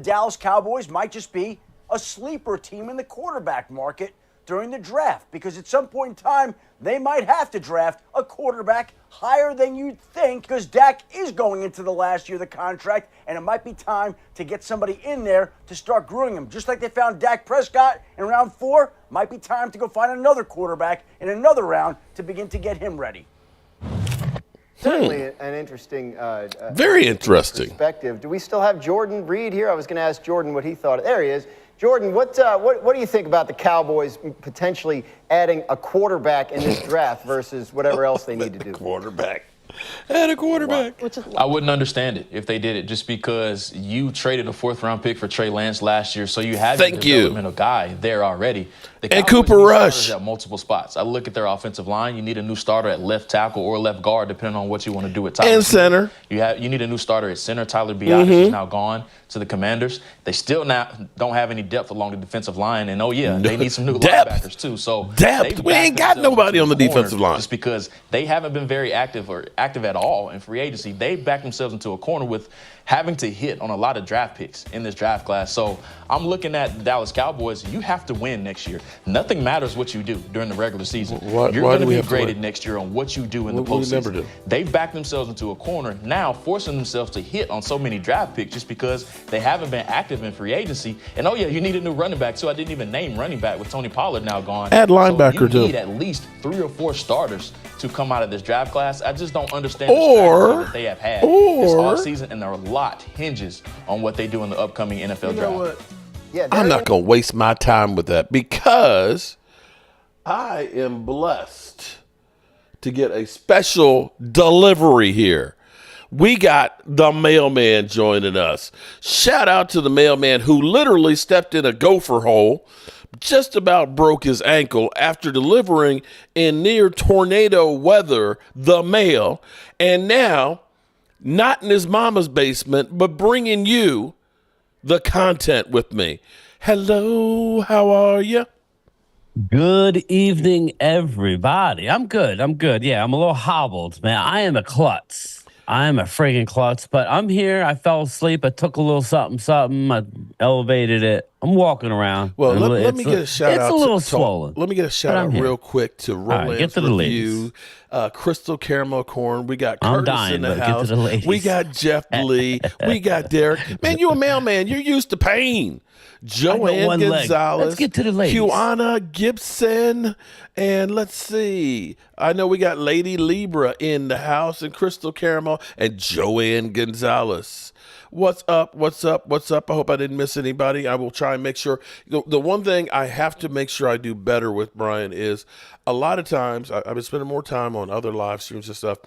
Dallas Cowboys might just be a sleeper team in the quarterback market during the draft, because at some point in time, they might have to draft a quarterback higher than you'd think, because Dak is going into the last year of the contract, and it might be time to get somebody in there to start grooming him. Just like they found Dak Prescott in round 4, might be time to go find another quarterback in another round to begin to get him ready. Certainly an interesting, very interesting perspective. Do we still have Jordan Reed here? I was going to ask Jordan what he thought. There he is. Jordan, what do you think about the Cowboys potentially adding a quarterback in this draft versus whatever else they need to do? Quarterback. Add a quarterback. I wouldn't understand it if they did it, just because you traded a 4th-round pick for Trey Lance last year, so you had a developmental guy there already. The and Cowboys Cooper Rush at multiple spots. I look at their offensive line. You need a new starter at left tackle or left guard, depending on what you want to do at Tyler. And center. You need a new starter at center. Tyler B.A.M. is now gone to the Commanders. They still don't have any depth along the defensive line, and they need some new linebackers too. So depth. We ain't got nobody on the defensive line. Just because they haven't been very active at all in free agency, they backed themselves into a corner with having to hit on a lot of draft picks in this draft class. So I'm looking at the Dallas Cowboys. You have to win next year. Nothing matters what you do during the regular season. You're going to be graded next year on what you do in the postseason. They've backed themselves into a corner, now forcing themselves to hit on so many draft picks just because they haven't been active in free agency. And you need a new running back too. I didn't even name running back with Tony Pollard now gone. Add linebacker too. You need at least 3 or 4 starters to come out of this draft class. I just don't understand the strategy that they have had this offseason, and a lot hinges on what they do in the upcoming NFL draft. Yeah, I'm not going to waste my time with that, because I am blessed to get a special delivery here. We got the mailman joining us. Shout out to the mailman who literally stepped in a gopher hole, just about broke his ankle after delivering in near tornado weather the mail, and now not in his mama's basement, but bringing you the content with me. Hello, how are you? Good evening, everybody. I'm good. Yeah, I'm a little hobbled, man. I am a klutz. I am a friggin' klutz, but I'm here. I fell asleep. I took a little something. I elevated it. I'm walking around. Well, let me get a shout out. It's a little swollen. Let me get a shout out real quick to Roland's Review, Crystal Caramel Corn. We got Curtis in the house. We got Jeff Lee. We got Derek. Man, you a mailman. You're used to pain. Joanne Gonzalez. Let's get to the ladies. Kiwana Gibson. And let's see. I know we got Lady Libra in the house, and Crystal Caramel, and Joanne Gonzalez. What's up? I hope I didn't miss anybody. I will try and make sure. The one thing I have to make sure I do better with, Brian, is a lot of times I've been spending more time on other live streams and stuff.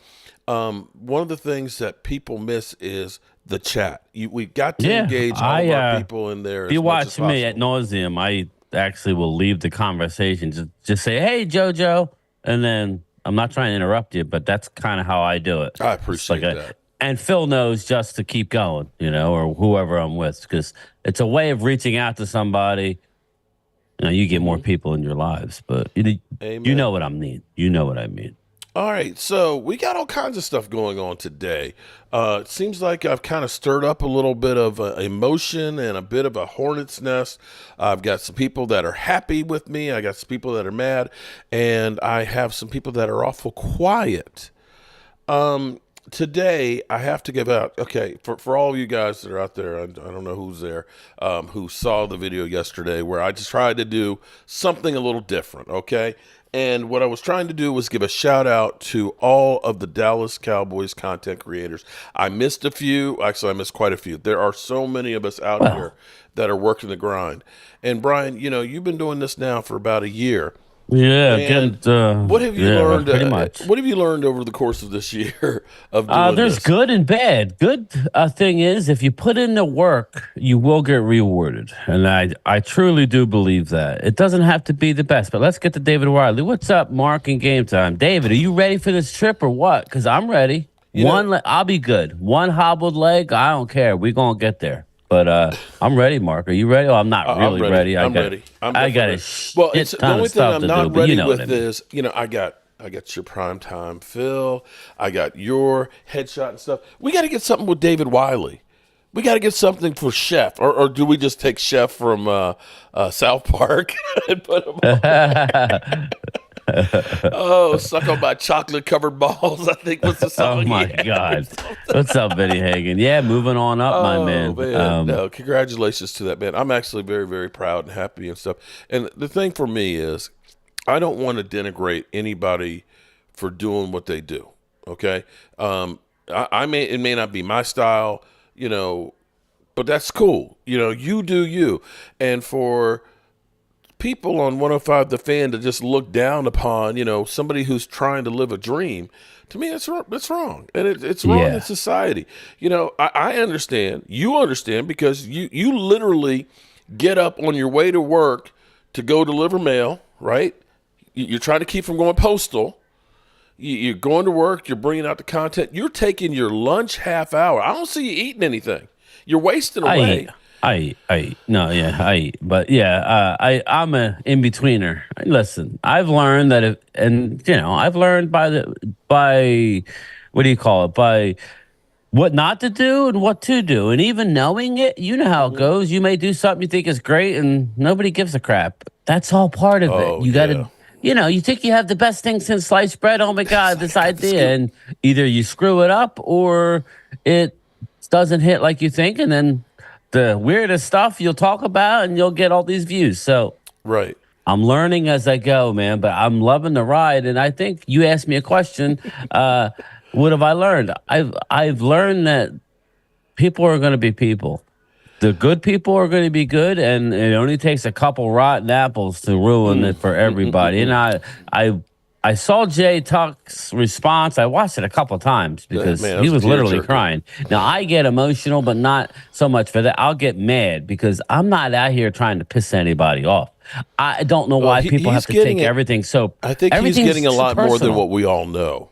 One of the things that people miss is the chat. We got to engage all of our people in there. If you watch me at nauseum, I actually will leave the conversation. Just say, "Hey, JoJo," and then I'm not trying to interrupt you, but that's kind of how I do it. I appreciate that. And Phil knows just to keep going, or whoever I'm with, because it's a way of reaching out to somebody. You get more people in your lives, but you know what I mean. You know what I mean. All right, so we got all kinds of stuff going on today. It seems like I've kind of stirred up a little bit of emotion and a bit of a hornet's nest. I've got some people that are happy with me. I got some people that are mad, and I have some people that are awful quiet. Today, I have to give out, for all of you guys that are out there, I don't know who's there, who saw the video yesterday where I just tried to do something a little different, okay? And what I was trying to do was give a shout out to all of the Dallas Cowboys content creators. I missed a few. Actually, I missed quite a few. There are so many of us out here that are working the grind. And Brian, you've been doing this now for about a year. Yeah, what have you learned? Pretty much. What have you learned over the course of this year of doing there's this? Good and bad. Good thing is, if you put in the work, you will get rewarded, and I truly do believe that. It doesn't have to be the best, but let's get to David Wiley. What's up, Mark? And Game Time, David. Are you ready for this trip or what? Because I'm ready. I'll be good. One hobbled leg, I don't care. We're gonna get there. But I'm ready, Mark. Are you ready? Oh, I'm not really ready. I'm ready. I got a the only thing I'm not ready with is, I got your primetime Phil. I got your headshot and stuff. We got to get something with David Wiley. We got to get something for Chef, or do we just take Chef from South Park and put him on? Oh, suck on my chocolate covered balls, I think was the song. Oh my God. What's up, Benny Hagan? Yeah, moving on up, my man. No, congratulations to that man. I'm actually very, very proud and happy and stuff. And the thing for me is, I don't want to denigrate anybody for doing what they do. Okay, it may not be my style, but that's cool. You do you, and for people on 105 The Fan to just look down upon, somebody who's trying to live a dream, to me, it's wrong. And it's wrong in society. I understand. You understand because you literally get up on your way to work to go deliver mail, right? You're trying to keep from going postal. You're going to work. You're bringing out the content. You're taking your lunch half hour. I don't see you eating anything. You're wasting away. I eat. But yeah, I'm a in-betweener. Listen, I've learned that I've learned by what do you call it? By what not to do and what to do. And even knowing it, you know how it goes. You may do something you think is great and nobody gives a crap. That's all part of it. You got to, you think you have the best thing since sliced bread. Oh my God, this idea. And either you screw it up or it doesn't hit like you think. And then the weirdest stuff you'll talk about and you'll get all these views. So right. I'm learning as I go, man, but I'm loving the ride. And I think you asked me a question. What have I learned? I've learned that people are going to be people. The good people are going to be good, and it only takes a couple rotten apples to ruin it for everybody. And I saw Jay Tuck's response. I watched it a couple of times because he was literally crying. Now, I get emotional, but not so much for that. I'll get mad because I'm not out here trying to piss anybody off. I don't know why people have to take everything so. I think he's getting a lot more than what we all know.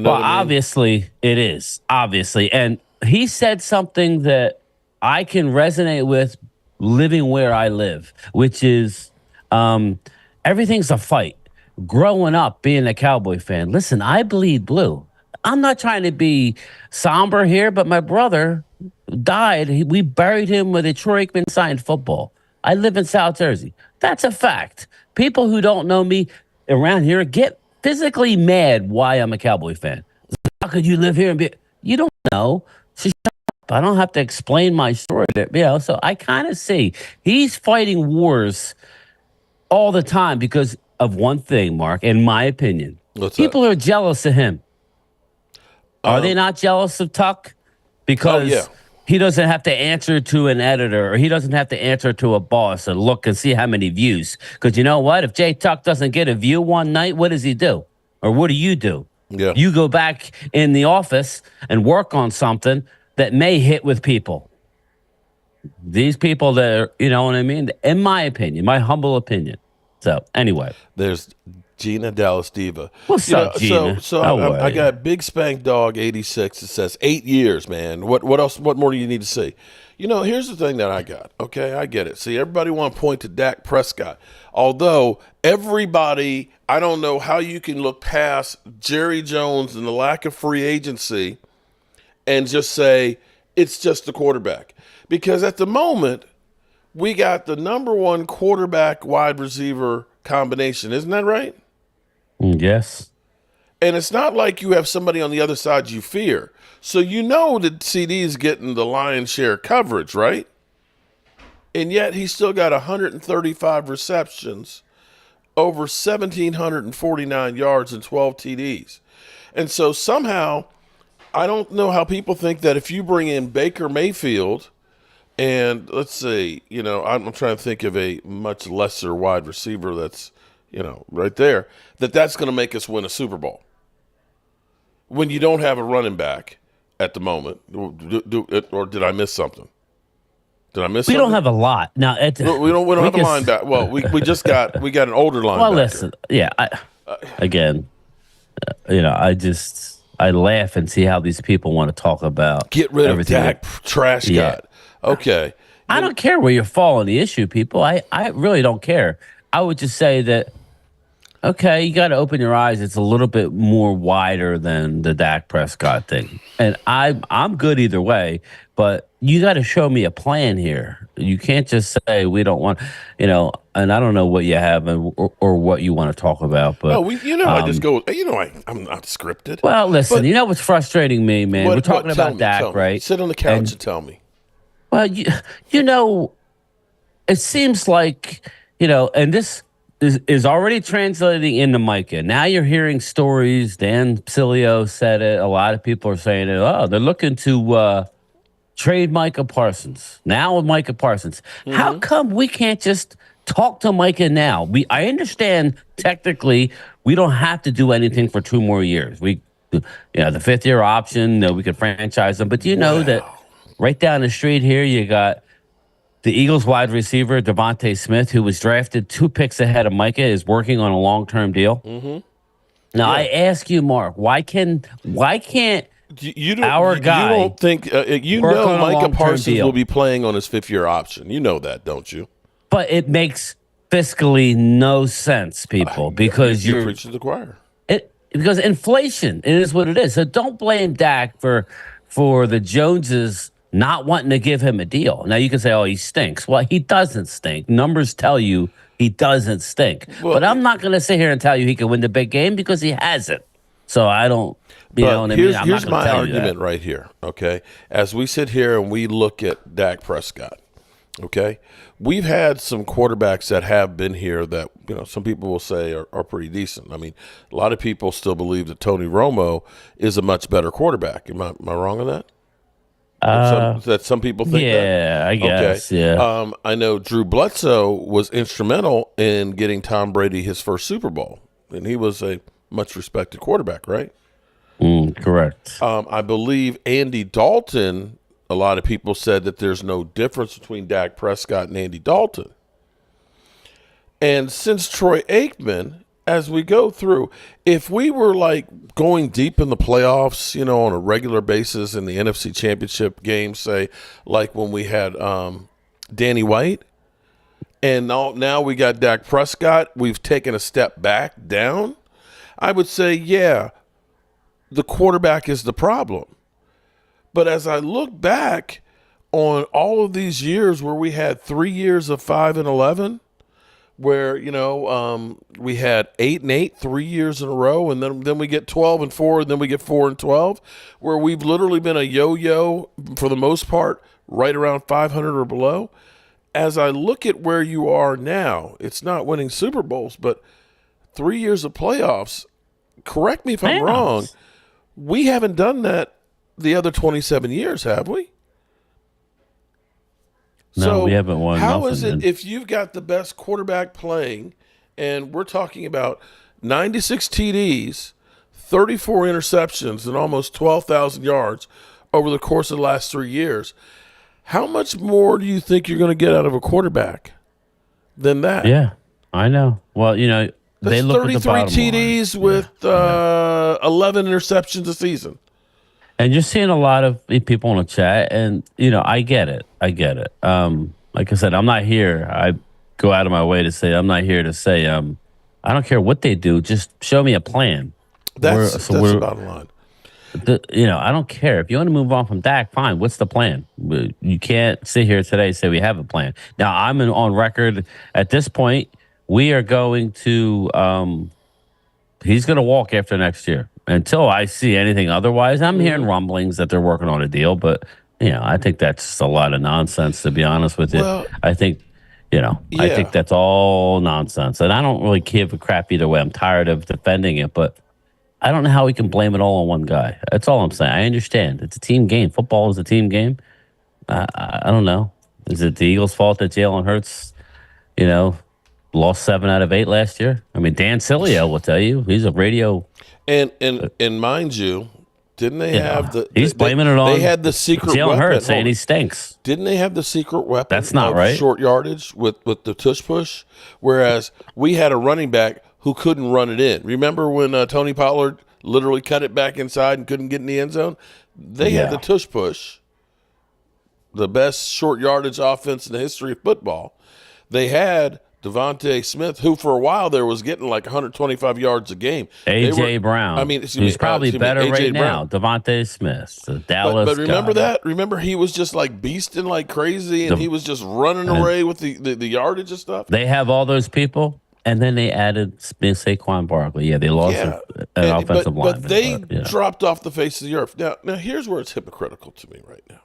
Obviously it is. Obviously. And he said something that I can resonate with living where I live, which is everything's a fight. Growing up, being a Cowboy fan, listen, I bleed blue. I'm not trying to be somber here, but my brother died. We buried him with a Troy Aikman signed football. I live in South Jersey. That's a fact. People who don't know me around here get physically mad why I'm a Cowboy fan. How could you live here and be? You don't know. So shut up. I don't have to explain my story. So I kind of see he's fighting wars all the time because of one thing, Mark, in my opinion. People are jealous of him. Are they not jealous of Tuck? Because he doesn't have to answer to an editor or he doesn't have to answer to a boss and look and see how many views. Because you know what? If Jay Tuck doesn't get a view one night, what does he do? Or what do you do? Yeah. You go back in the office and work on something that may hit with people. These people that are, you know what I mean? In my opinion, my humble opinion. So anyway. There's Gina Dallas Diva. What's up, Gina? So I got Big Spank Dog 86. It says 8 years, man. What else? What more do you need to see? Here's the thing that I got. Okay, I get it. See, everybody want to point to Dak Prescott. Although everybody, I don't know how you can look past Jerry Jones and the lack of free agency and just say it's just the quarterback. Because at the moment, we got the number one quarterback wide receiver combination. Isn't that right? Yes. And it's not like you have somebody on the other side you fear. So you know that CD is getting the lion's share coverage, right? And yet he still got 135 receptions, over 1,749 yards and 12 TDs. And so somehow, I don't know how people think that if you bring in Baker Mayfield and let's see, I'm trying to think of a much lesser wide receiver that's, right there, that's going to make us win a Super Bowl. When you don't have a running back at the moment, or did I miss something? Did I miss something? We don't have a lot. No, we don't have a linebacker. Well, we got an older linebacker. Well, listen, I laugh and see how these people want to talk about get rid of Dak trash God. Okay. I don't care where you fall on the issue, people. I really don't care. I would just say that Okay, you got to open your eyes. It's a little bit more wider than the Dak Prescott thing, and I'm good either way. But you got to show me a plan here. You can't just say we don't want, And I don't know what you have or what you want to talk about. But I just go. I'm not scripted. well, listen. But You know what's frustrating me, man? We're talking tell about me, Dak, right? Sit on the couch and tell me. Well, you know, it seems like, and this is already translating into Micah. Now you're hearing stories. Dan Psilio said it. A lot of people are saying it. Oh, they're looking to trade Micah Parsons. Now with Micah Parsons. How come we can't just talk to Micah now? I understand technically we don't have to do anything for 2 more years. The 5th-year option, we could franchise them. But do you know that right down the street here, you got the Eagles wide receiver, Devontae Smith, who was drafted 2 picks ahead of Micah, is working on a long-term deal. Now, I ask you, Mark, why can't our guy? You don't think Micah Parsons will be playing on his 5th-year option? You know that, don't you? But it makes fiscally no sense, people, because you're preaching to the choir. Because inflation, it is what it is. So don't blame Dak for the Joneses not wanting to give him a deal. Now you can say, "Oh, he stinks." Well, he doesn't stink. Numbers tell you he doesn't stink. Well, but I'm not going to sit here and tell you he can win the big game because he hasn't. So I don't. You know what I mean? Here's my argument right here. Okay, as we sit here and we look at Dak Prescott. Okay, we've had some quarterbacks that have been here that some people will say are pretty decent. I mean, a lot of people still believe that Tony Romo is a much better quarterback. Am I wrong on that? That some people think that? Yeah, I guess. Okay. Yeah. I know Drew Bledsoe was instrumental in getting Tom Brady his first Super Bowl, and he was a much respected quarterback, right? Correct. I believe Andy Dalton, a lot of people said that there's no difference between Dak Prescott and Andy Dalton. And since Troy Aikman, as we go through, if we were like going deep in the playoffs, on a regular basis in the NFC Championship game, say like when we had Danny White, and now we got Dak Prescott, we've taken a step back down, I would say, yeah, the quarterback is the problem. But as I look back on all of these years where we had 3 years of 5-11, where we had 8-8 3 years in a row, and then we get 12-4, and then we get 4-12, where we've literally been a yo-yo for the most part, right around 500 or below. As I look at where you are now, it's not winning Super Bowls, but 3 years of playoffs. Correct me if I'm wrong. We haven't done that the other 27 years, have we? No, we haven't won. How is it if you've got the best quarterback playing, and we're talking about 96 TDs, 34 interceptions, and almost 12,000 yards over the course of the last 3 years? How much more do you think you're going to get out of a quarterback than that? Yeah, I know. Well, they look 33 at the bottom TDs line. with 11 interceptions a season. And you're seeing a lot of people in the chat, and I get it. Like I said, I'm not here. I go out of my way to say I'm not here to say I don't care what they do. Just show me a plan. That's the bottom line. I don't care if you want to move on from Dak. Fine. What's the plan? You can't sit here today and say we have a plan. Now I'm on record at this point. We are going to. He's going to walk after next year. Until I see anything otherwise, I'm hearing rumblings that they're working on a deal, but I think that's a lot of nonsense, to be honest with you. Well, I think, I think that's all nonsense, and I don't really give a crap either way. I'm tired of defending it, but I don't know how we can blame it all on one guy. That's all I'm saying. I understand it's a team game. Football is a team game. I don't know. Is it the Eagles' fault that Jalen Hurts, lost 7 out of 8 last year? I mean, Dan Sileo will tell you. He's a radio. And mind you, didn't they have the? He's blaming it on. They had the secret Jalen weapon. Hurts saying he stinks. Didn't they have the secret weapon? That's not of right. Short yardage with the tush push, whereas we had a running back who couldn't run it in. Remember when Tony Pollard literally cut it back inside and couldn't get in the end zone? They had the tush push, the best short yardage offense in the history of football. They had Devontae Smith, who for a while there was getting like 125 yards a game. A.J. Brown. I mean, he's probably better right now. Brown. Devontae Smith, the Dallas But remember guy. that? Remember he was just like beasting like crazy, and he was just running away with the yardage and stuff? They have all those people, and then they added Saquon Barkley. Yeah, they lost an offensive lineman. But they dropped off the face of the earth. Now, here's where it's hypocritical to me right now.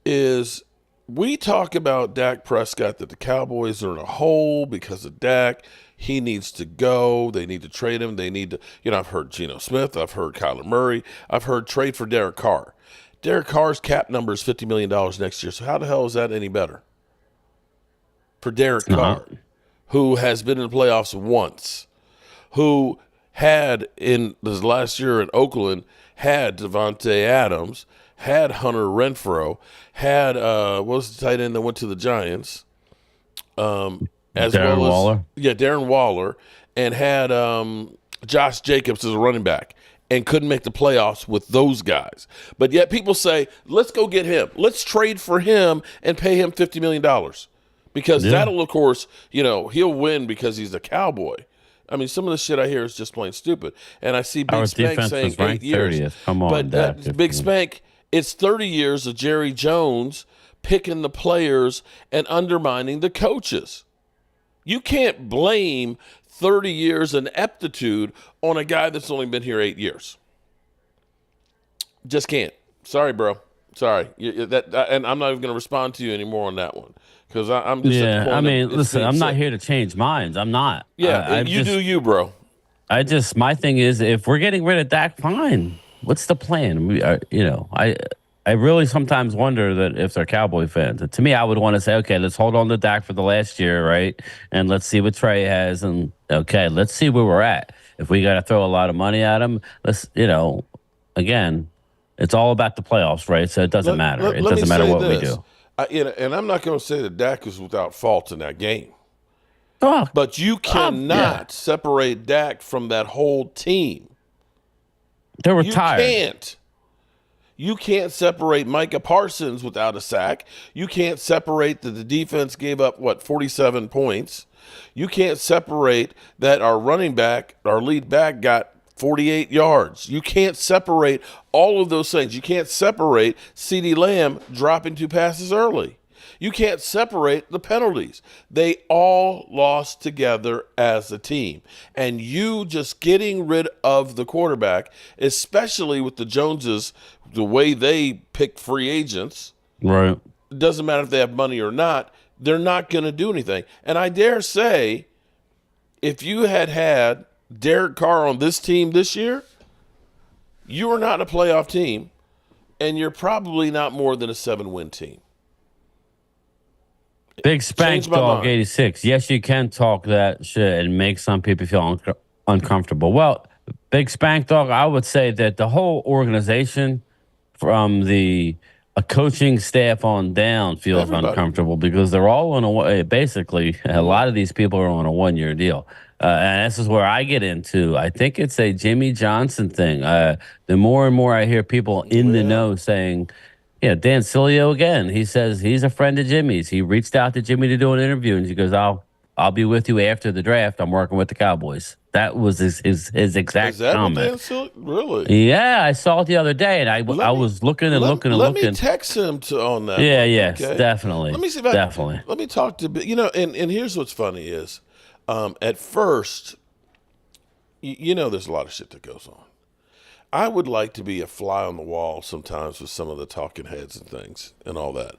Is we talk about Dak Prescott, that the Cowboys are in a hole because of Dak. He needs to go. They need to trade him. They need to, I've heard Geno Smith. I've heard Kyler Murray. I've heard trade for Derek Carr. Derek Carr's cap number is $50 million next year. So how the hell is that any better for Derek Carr, who has been in the playoffs once, who had in this last year in Oakland, had Devontae Adams, had Hunter Renfrow, had what was the tight end that went to the Giants, Darren Waller. Yeah, Darren Waller, and had Josh Jacobs as a running back, and couldn't make the playoffs with those guys. But yet people say, let's go get him. Let's trade for him and pay him $50 million. Because that'll, of course, he'll win because he's a Cowboy. I mean, some of the shit I hear is just plain stupid. And I see Big Spank saying 8 years. 30th. Come on, but Big Spank, it's 30 years of Jerry Jones picking the players and undermining the coaches. You can't blame 30 years of ineptitude on a guy that's only been here 8 years. Just can't. Sorry, bro. Sorry. And I'm not even going to respond to you anymore on that one. Because I'm just at the point listen, I'm not here to change minds. I'm not. Yeah, do you, bro. My thing is, if we're getting rid of Dak, fine. What's the plan? I really sometimes wonder that if they're Cowboy fans. To me, I would want to say, okay, let's hold on to Dak for the last year, right? And let's see what Trey has. And, okay, let's see where we're at. If we got to throw a lot of money at him, let's, again, it's all about the playoffs, right? So it doesn't matter. It doesn't matter what we do. And I'm not going to say that Dak is without fault in that game. Oh, but you cannot separate Dak from that whole team. They were tired. You can't separate Micah Parsons without a sack. You can't separate that the defense gave up, 47 points. You can't separate that our running back, our lead back, got 48 yards. You can't separate all of those things. You can't separate CeeDee Lamb dropping 2 passes early. You can't separate the penalties. They all lost together as a team. And you just getting rid of the quarterback, especially with the Joneses, the way they pick free agents, right? It doesn't matter if they have money or not, they're not going to do anything. And I dare say, if you had Derek Carr on this team this year, you are not a playoff team, and you're probably not more than a 7-win team. Big Spank Dog 86. Yes, you can talk that shit and make some people feel uncomfortable. Well, Big Spank Dog, I would say that the whole organization, from the coaching staff on down, feels uncomfortable because they're all on basically a lot of these people are on a 1-year deal. And this is where I get into, I think it's a Jimmy Johnson thing. The more and more I hear people in the know saying, Dan Sileo again, he says he's a friend of Jimmy's. He reached out to Jimmy to do an interview, and he goes, I'll be with you after the draft. I'm working with the Cowboys. That was his exact comment. Is that really? Yeah, I saw it the other day, and I was looking and looking. Let me text him on that. Yeah, yes, okay? Definitely. Let me see if definitely. Let me talk to, and here's what's funny is, at first, there's a lot of shit that goes on. I would like to be a fly on the wall sometimes with some of the talking heads and things and all that,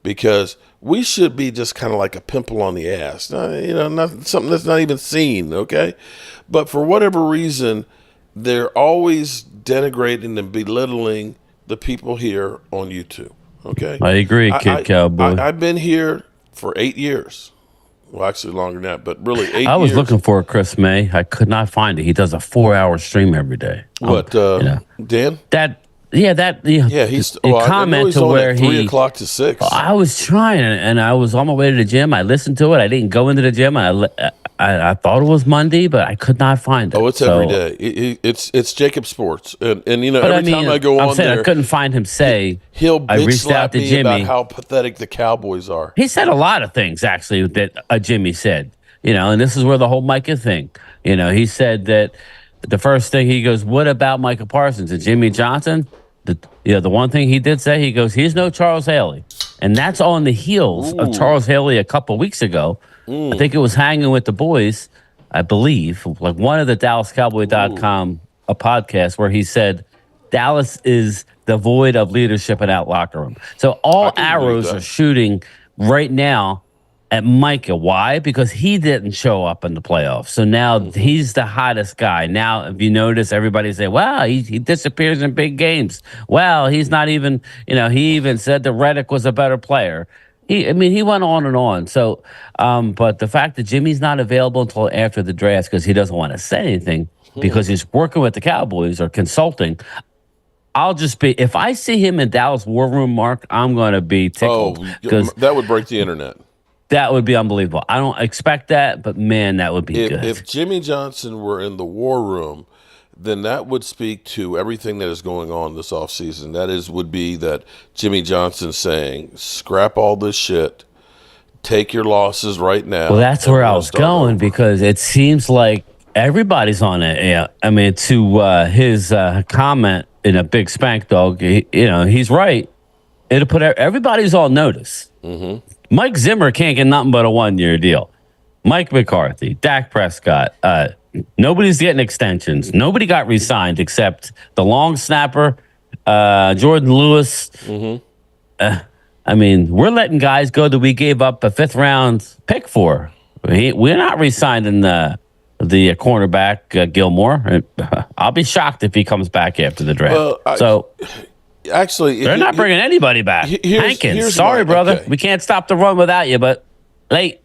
because we should be just kind of like a pimple on the ass, something that's not even seen, okay? But for whatever reason, they're always denigrating and belittling the people here on YouTube, okay? I agree, Cowboy. I've been here for 8 years. Well, actually longer than that, but really 8 years. I was looking for Chris May. I could not find it. He does a 4-hour stream every day. What, Dan? He's comment to where 3 o'clock to 6. I was trying, and I was on my way to the gym. I listened to it. I didn't go into the gym. I I thought it was Monday, but I could not find it. Oh, it's every day. It's Jacob Sports, and But every time I go I'm on saying there, I couldn't find him say he'll I bitch reached out slap to me Jimmy. about how pathetic the Cowboys are. He said a lot of things actually that Jimmy said, and this is where the whole Micah thing, he said that the first thing he goes, what about Micah Parsons and Jimmy Johnson? The one thing he did say, he goes, he's no Charles Haley. And that's on the heels of Charles Haley a couple weeks ago. I think it was hanging with the boys, I believe, like one of the DallasCowboy.com a podcast where he said Dallas is devoid of leadership in that locker room. So all arrows are shooting right now at Micah. Why? Because he didn't show up in the playoffs. So now he's the hottest guy. Now, if you notice, everybody say, wow, he disappears in big games. Well, he's not even, he even said that Reddick was a better player. He went on and on. So, but the fact that Jimmy's not available until after the draft because he doesn't want to say anything because he's working with the Cowboys or consulting, I'll just be, if I see him in Dallas War Room, Mark, I'm going to be tickled. Because that would break the internet. That would be unbelievable. I don't expect that, but man, that would be good. If Jimmy Johnson were in the war room, then that would speak to everything that is going on this offseason. Would be that Jimmy Johnson saying, scrap all this shit, take your losses right now. Well, that's where I was going because it seems like everybody's on it. Yeah, to his comment in a big spank dog, he's right. It'll put everybody's on notice. Mm-hmm. Mike Zimmer can't get nothing but a 1-year deal. Mike McCarthy, Dak Prescott, nobody's getting extensions. Nobody got re-signed except the long snapper, Jordan Lewis. Mm-hmm. We're letting guys go that we gave up a 5th-round pick for. We're not re-signing the cornerback, Gilmore. I'll be shocked if he comes back after the draft. Actually, they're not bringing anybody back. Hankins, sorry, brother. Okay. We can't stop the run without you, but late.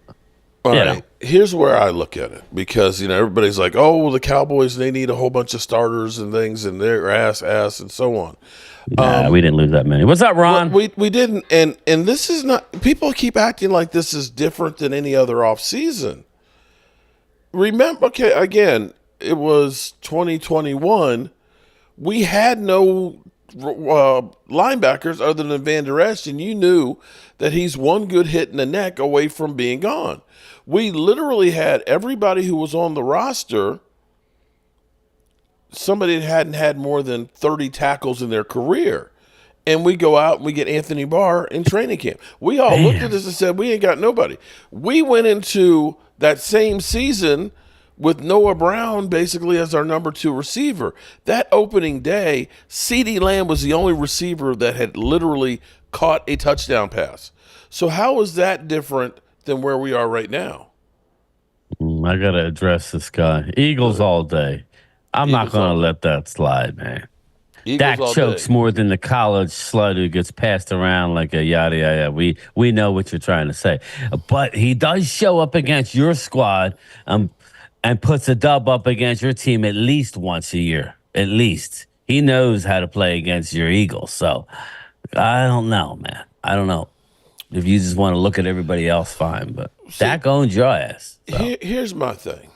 All right. Here's where I look at it because, everybody's like, oh, the Cowboys, they need a whole bunch of starters and things and their ass, and so on. We didn't lose that many. What's up, Ron? We didn't. And this is not – people keep acting like this is different than any other offseason. Remember, okay, again, it was 2021. We had no – linebackers other than Van Der Esch, and you knew that he's one good hit in the neck away from being gone. We literally had everybody who was on the roster, somebody that hadn't had more than 30 tackles in their career. And we go out and we get Anthony Barr in training camp. We all looked at this and said, we ain't got nobody. We went into that same season with Noah Brown basically as our number 2 receiver. That opening day, CeeDee Lamb was the only receiver that had literally caught a touchdown pass. So how is that different than where we are right now? I got to address this guy. Eagles all day. I'm not going to let that slide, man. Dak chokes more than the college slut who gets passed around like a yada yada. We know what you're trying to say. But he does show up against your squad and puts a dub up against your team at least once a year. At least. He knows how to play against your Eagles. So, I don't know, man. I don't know. If you just want to look at everybody else, fine. But Dak owns your ass. So. Here's my thing.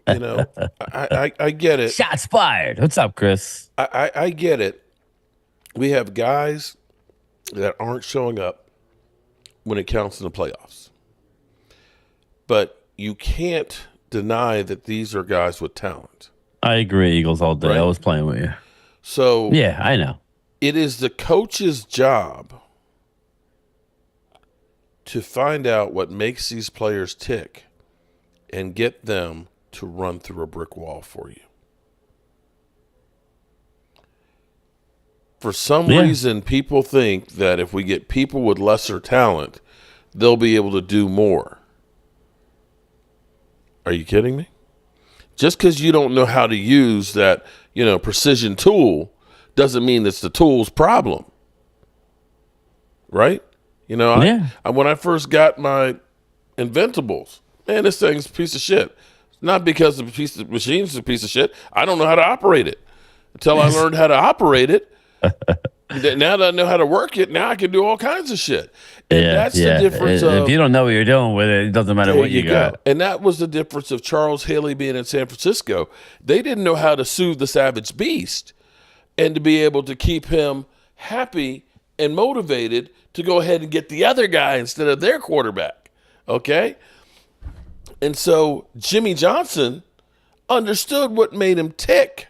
I get it. Shots fired. What's up, Chris? I get it. We have guys that aren't showing up when it counts in the playoffs. But you can't deny that these are guys with talent. I agree, Eagles all day. Right? I was playing with you. So yeah, I know. It is the coach's job to find out what makes these players tick and get them to run through a brick wall for you. For some reason, people think that if we get people with lesser talent, they'll be able to do more. Are you kidding me? Just because you don't know how to use that, precision tool doesn't mean it's the tool's problem. Right? When I first got my Inventables, man, this thing's a piece of shit. Not because the machine's a piece of shit. I don't know how to operate it. Until I learned how to operate it, Now that I know how to work it, now I can do all kinds of shit. And that's the difference If you don't know what you're doing with it, it doesn't matter there what you got. And that was the difference of Charles Haley being in San Francisco. They didn't know how to soothe the savage beast and to be able to keep him happy and motivated to go ahead and get the other guy instead of their quarterback. Okay? And so Jimmy Johnson understood what made him tick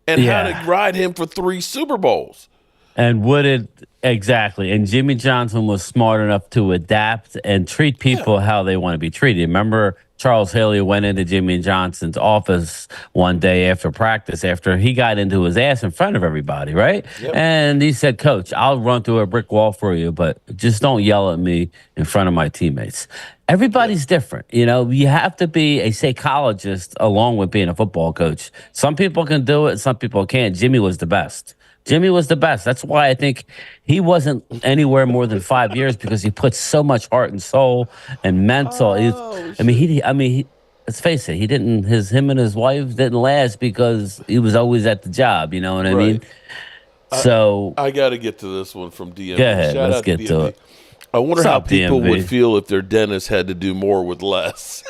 and how to ride him for 3 Super Bowls. And exactly. And Jimmy Johnson was smart enough to adapt and treat people how they want to be treated. Remember, Charles Haley went into Jimmy Johnson's office one day after practice after he got into his ass in front of everybody, right? Yep. And he said, Coach, I'll run through a brick wall for you, but just don't yell at me in front of my teammates. Everybody's different. You know, you have to be a psychologist along with being a football coach. Some people can do it, some people can't. Jimmy was the best. Jimmy was the best. That's why I think he wasn't anywhere more than 5 years because he put so much heart and soul and mental. Let's face it, him and his wife didn't last because he was always at the job. You know what I mean? So I got to get to this one from DMV. Go ahead, Shout let's out get to it. I wonder how people DMV? would feel if their dentist had to do more with less.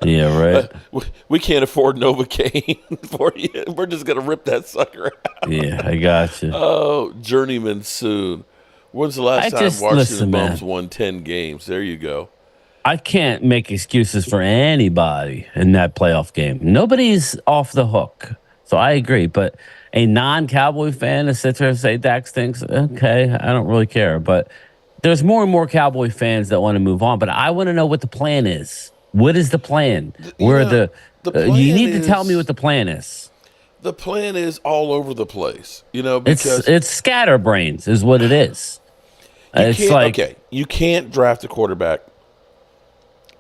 Yeah, right. We can't afford Novocaine for you. We're just going to rip that sucker out. Yeah, I got you. Oh, journeyman soon. When's the last time Washington listen, Bums man. won 10 games? There you go. I can't make excuses for anybody in that playoff game. Nobody's off the hook. So I agree. But a non-Cowboy fan to sit there and say Dak stinks, okay, I don't really care. But there's more and more Cowboy fans that want to move on. But I want to know what the plan is. What is the plan? The plan you need to tell me what the plan is. The plan is all over the place, because It's scatterbrains is what it is. It's like you can't draft a quarterback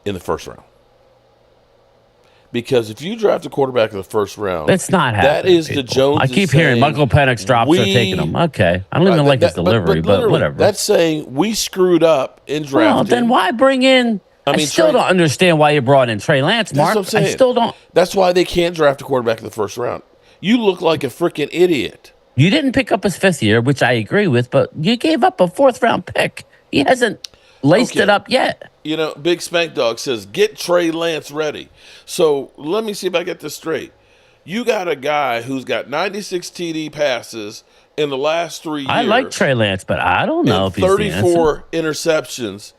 in the first round. Because if you draft a quarterback in the first round, that's not happening. That is people. the Joneses. I keep hearing Michael Penix drops are taking them. Okay, I don't even like his delivery, but whatever. That's saying we screwed up in drafting. Well, then why bring in? I still don't understand why you brought in Trey Lance, Mark. That's what I'm saying. I still don't. That's why they can't draft a quarterback in the first round. You look like a freaking idiot. You didn't pick up his 5th year, which I agree with, but you gave up a 4th round pick. He hasn't laced it up yet. Big Spank Dog says, get Trey Lance ready. So let me see if I get this straight. You got a guy who's got 96 TD passes in the last 3 years. I like Trey Lance, but I don't know if he's 34 interceptions.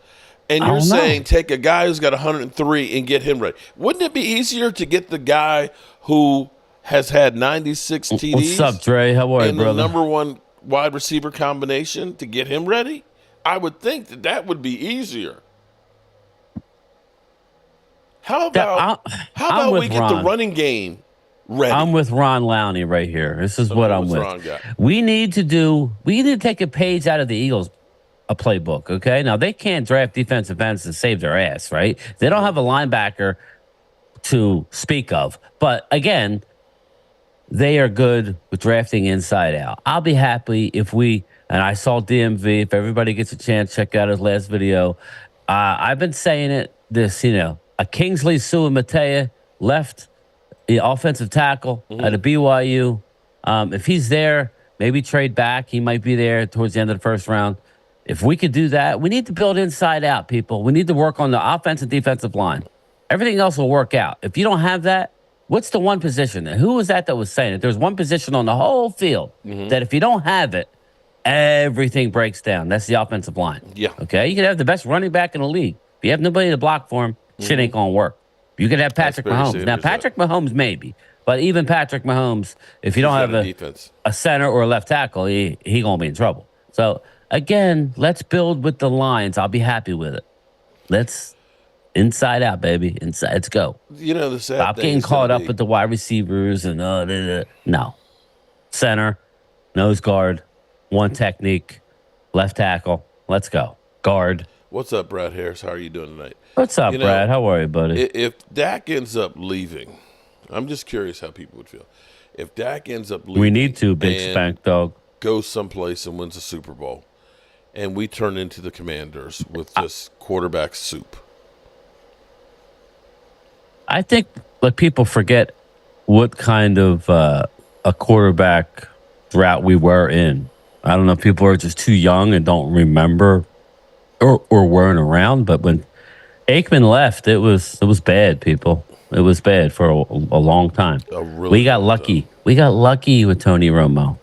And you're saying take a guy who's got 103 and get him ready. Wouldn't it be easier to get the guy who has had 96 TDs? What's up, Dre? How are you, and brother? the number 1 wide receiver combination to get him ready? I would think that would be easier. How about we get the running game ready? I'm with Ron Lowney right here. This is what I'm with. We need to take a page out of the Eagles a playbook, okay? Now, they can't draft defensive ends to save their ass, right? They don't have a linebacker to speak of. But, again, they are good with drafting inside out. I'll be happy if and I saw DMV, if everybody gets a chance, check out his last video. I've been saying it, a Kingsley Suamataia left, the offensive tackle at a BYU. If he's there, maybe trade back. He might be there towards the end of the first round. If we could do that, we need to build inside out, people. We need to work on the offense and defensive line. Everything else will work out. If you don't have that, what's the one position? And who was that was saying it? There's one position on the whole field that if you don't have it, everything breaks down. That's the offensive line. Yeah. Okay? You can have the best running back in the league. If you have nobody to block for him, shit ain't going to work. You could have Patrick Mahomes. Now, Patrick Mahomes maybe. But even Patrick Mahomes, if you don't have a center or a left tackle, he going to be in trouble. So, again, let's build with the lines. I'll be happy with it. Let's inside out, baby. Inside. Let's go. The sad Stop getting caught up with the wide receivers and no. Center, nose guard, one technique, left tackle. Let's go. Guard. What's up, Brad Harris? How are you doing tonight? What's up, Brad? How are you, buddy? If Dak ends up leaving, I'm just curious how people would feel. If Dak ends up leaving, we need to, Big Spank Dog. Goes someplace and wins a Super Bowl, and we turn into the Commanders with just quarterback soup. I think people forget what kind of a quarterback drought we were in. I don't know if people are just too young and don't remember or weren't around, but when Aikman left, it was bad, people. It was bad for a long time. Really We got long lucky. time. We got lucky with Tony Romo.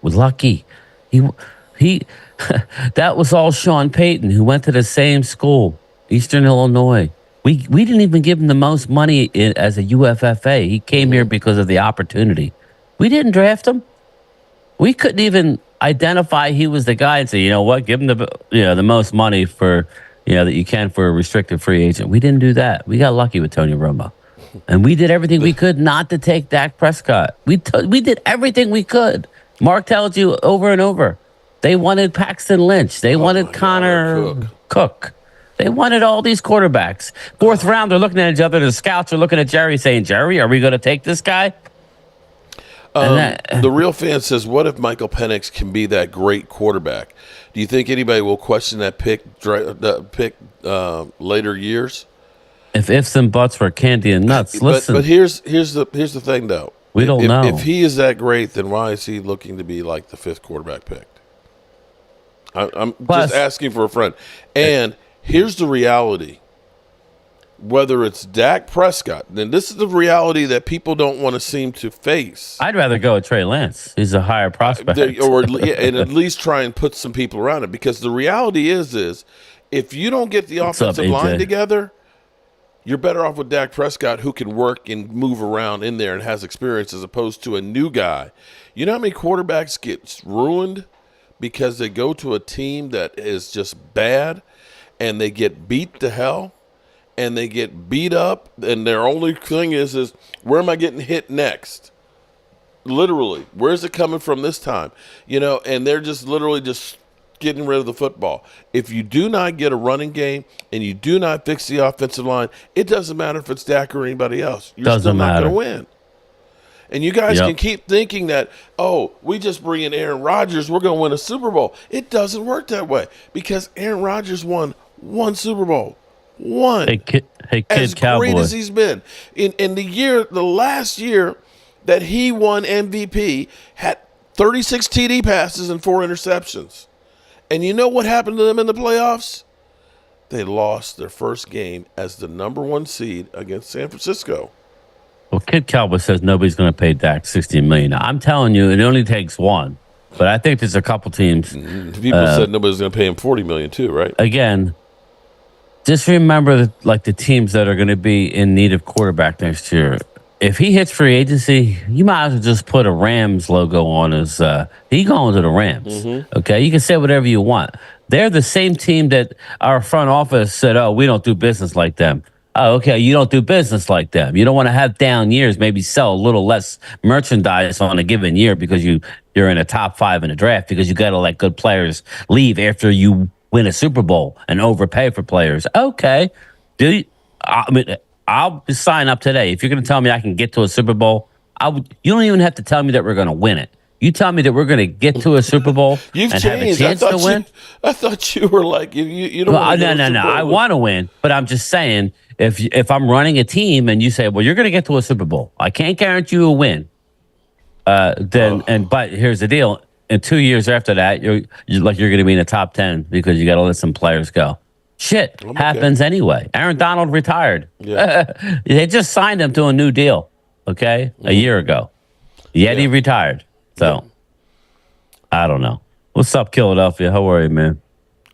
Was lucky. He that was all Sean Payton, who went to the same school, Eastern Illinois. We didn't even give him the most money as a UFFA. He came here because of the opportunity. We didn't draft him. We couldn't even identify he was the guy and say, you know what, give him the most money for that you can for a restricted free agent. We didn't do that. We got lucky with Tony Romo, and we did everything we could not to take Dak Prescott. We did everything we could. Mark tells you over and over, they wanted Paxton Lynch. They wanted Connor Cook. They wanted all these quarterbacks. Fourth round, they're looking at each other. The scouts are looking at Jerry saying, Jerry, are we going to take this guy? The real fan says, what if Michael Penix can be that great quarterback? Do you think anybody will question that pick later years? If ifs and buts were candy and nuts, listen. But here's the thing, though. We don't know. If he is that great, then why is he looking to be like the 5th quarterback picked? I'm just asking for a friend. And here's the reality. Whether it's Dak Prescott, then this is the reality that people don't want to seem to face. I'd rather go with Trey Lance. He's a higher prospect. And at least try and put some people around him. Because the reality is if you don't get the offensive line together, you're better off with Dak Prescott, who can work and move around in there and has experience, as opposed to a new guy. You know how many quarterbacks get ruined because they go to a team that is just bad and they get beat to hell? And they get beat up, and their only thing is where am I getting hit next? Literally, where's it coming from this time? And they're just literally just getting rid of the football. If you do not get a running game and you do not fix the offensive line, it doesn't matter if it's Dak or anybody else. You're still not going to win. And you guys can keep thinking that, we just bring in Aaron Rodgers, we're going to win a Super Bowl. It doesn't work that way, because Aaron Rodgers won one Super Bowl. One. Hey, kid, as Cowboy. great as he's been. In the last year that he won MVP, had 36 TD passes and 4 interceptions. And you know what happened to them in the playoffs? They lost their first game as the number 1 seed against San Francisco. Well, Kid Cowboy says nobody's going to pay Dak $60 million. I'm telling you, it only takes one. But I think there's a couple teams. People said nobody's going to pay him $40 million too, right? Again, just remember the teams that are going to be in need of quarterback next year. If he hits free agency, you might as well just put a Rams logo on his. He going to the Rams. Okay, you can say whatever you want. They're the same team that our front office said, "Oh, we don't do business like them." Oh, okay, you don't do business like them. You don't want to have down years. Maybe sell a little less merchandise on a given year because you're in a top 5 in the draft, because you got to let good players leave after you win a Super Bowl and overpay for players. Okay. I'll sign up today. If you're going to tell me I can get to a Super Bowl, you don't even have to tell me that we're going to win it. You tell me that we're going to get to a Super Bowl You've and changed. have a chance to win. I thought you were like, you don't want to go to No. I want to win, but I'm just saying, if I'm running a team and you say, well, you're going to get to a Super Bowl, I can't guarantee you a win. But here's the deal. In 2 years after that, you're going to be in the top 10 because you got to let some players go. Shit happens anyway. Aaron Donald retired. Yeah. They just signed him to a new deal, a year ago. Yet he retired. So, I don't know. What's up, Philadelphia? How are you, man?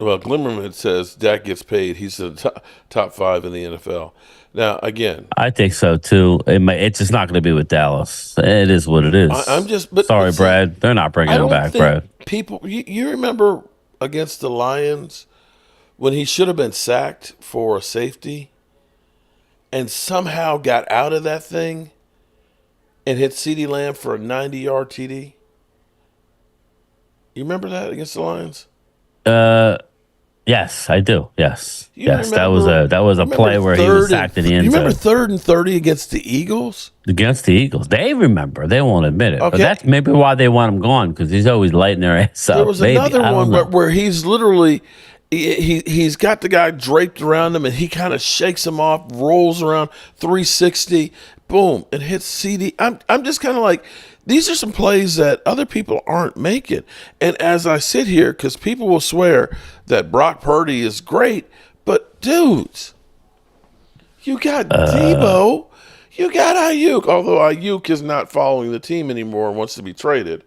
Well, Glimmerman says Dak gets paid. He's in the top 5 in the NFL. Now, again, I think so too. It's just not going to be with Dallas. It is what it is. Sorry, Brad. They're not bringing him back, Brad. People, you remember against the Lions when he should have been sacked for a safety and somehow got out of that thing and hit CeeDee Lamb for a 90-yard TD? You remember that against the Lions? Yes, I do. Yes. Yes, that was a play where he was sacked in the end zone. You remember 3rd and 30 against the Eagles? Against the Eagles. They remember. They won't admit it. Okay. But that's maybe why they want him gone, because he's always lighting their ass up. There was another one where he's literally he's got the guy draped around him and he kind of shakes him off, rolls around 360, boom, and hits CD. I'm just kind of like, These are some plays that other people aren't making. And as I sit here, because people will swear that Brock Purdy is great, but dudes, you got Debo, you got Ayuk. Although Ayuk is not following the team anymore and wants to be traded.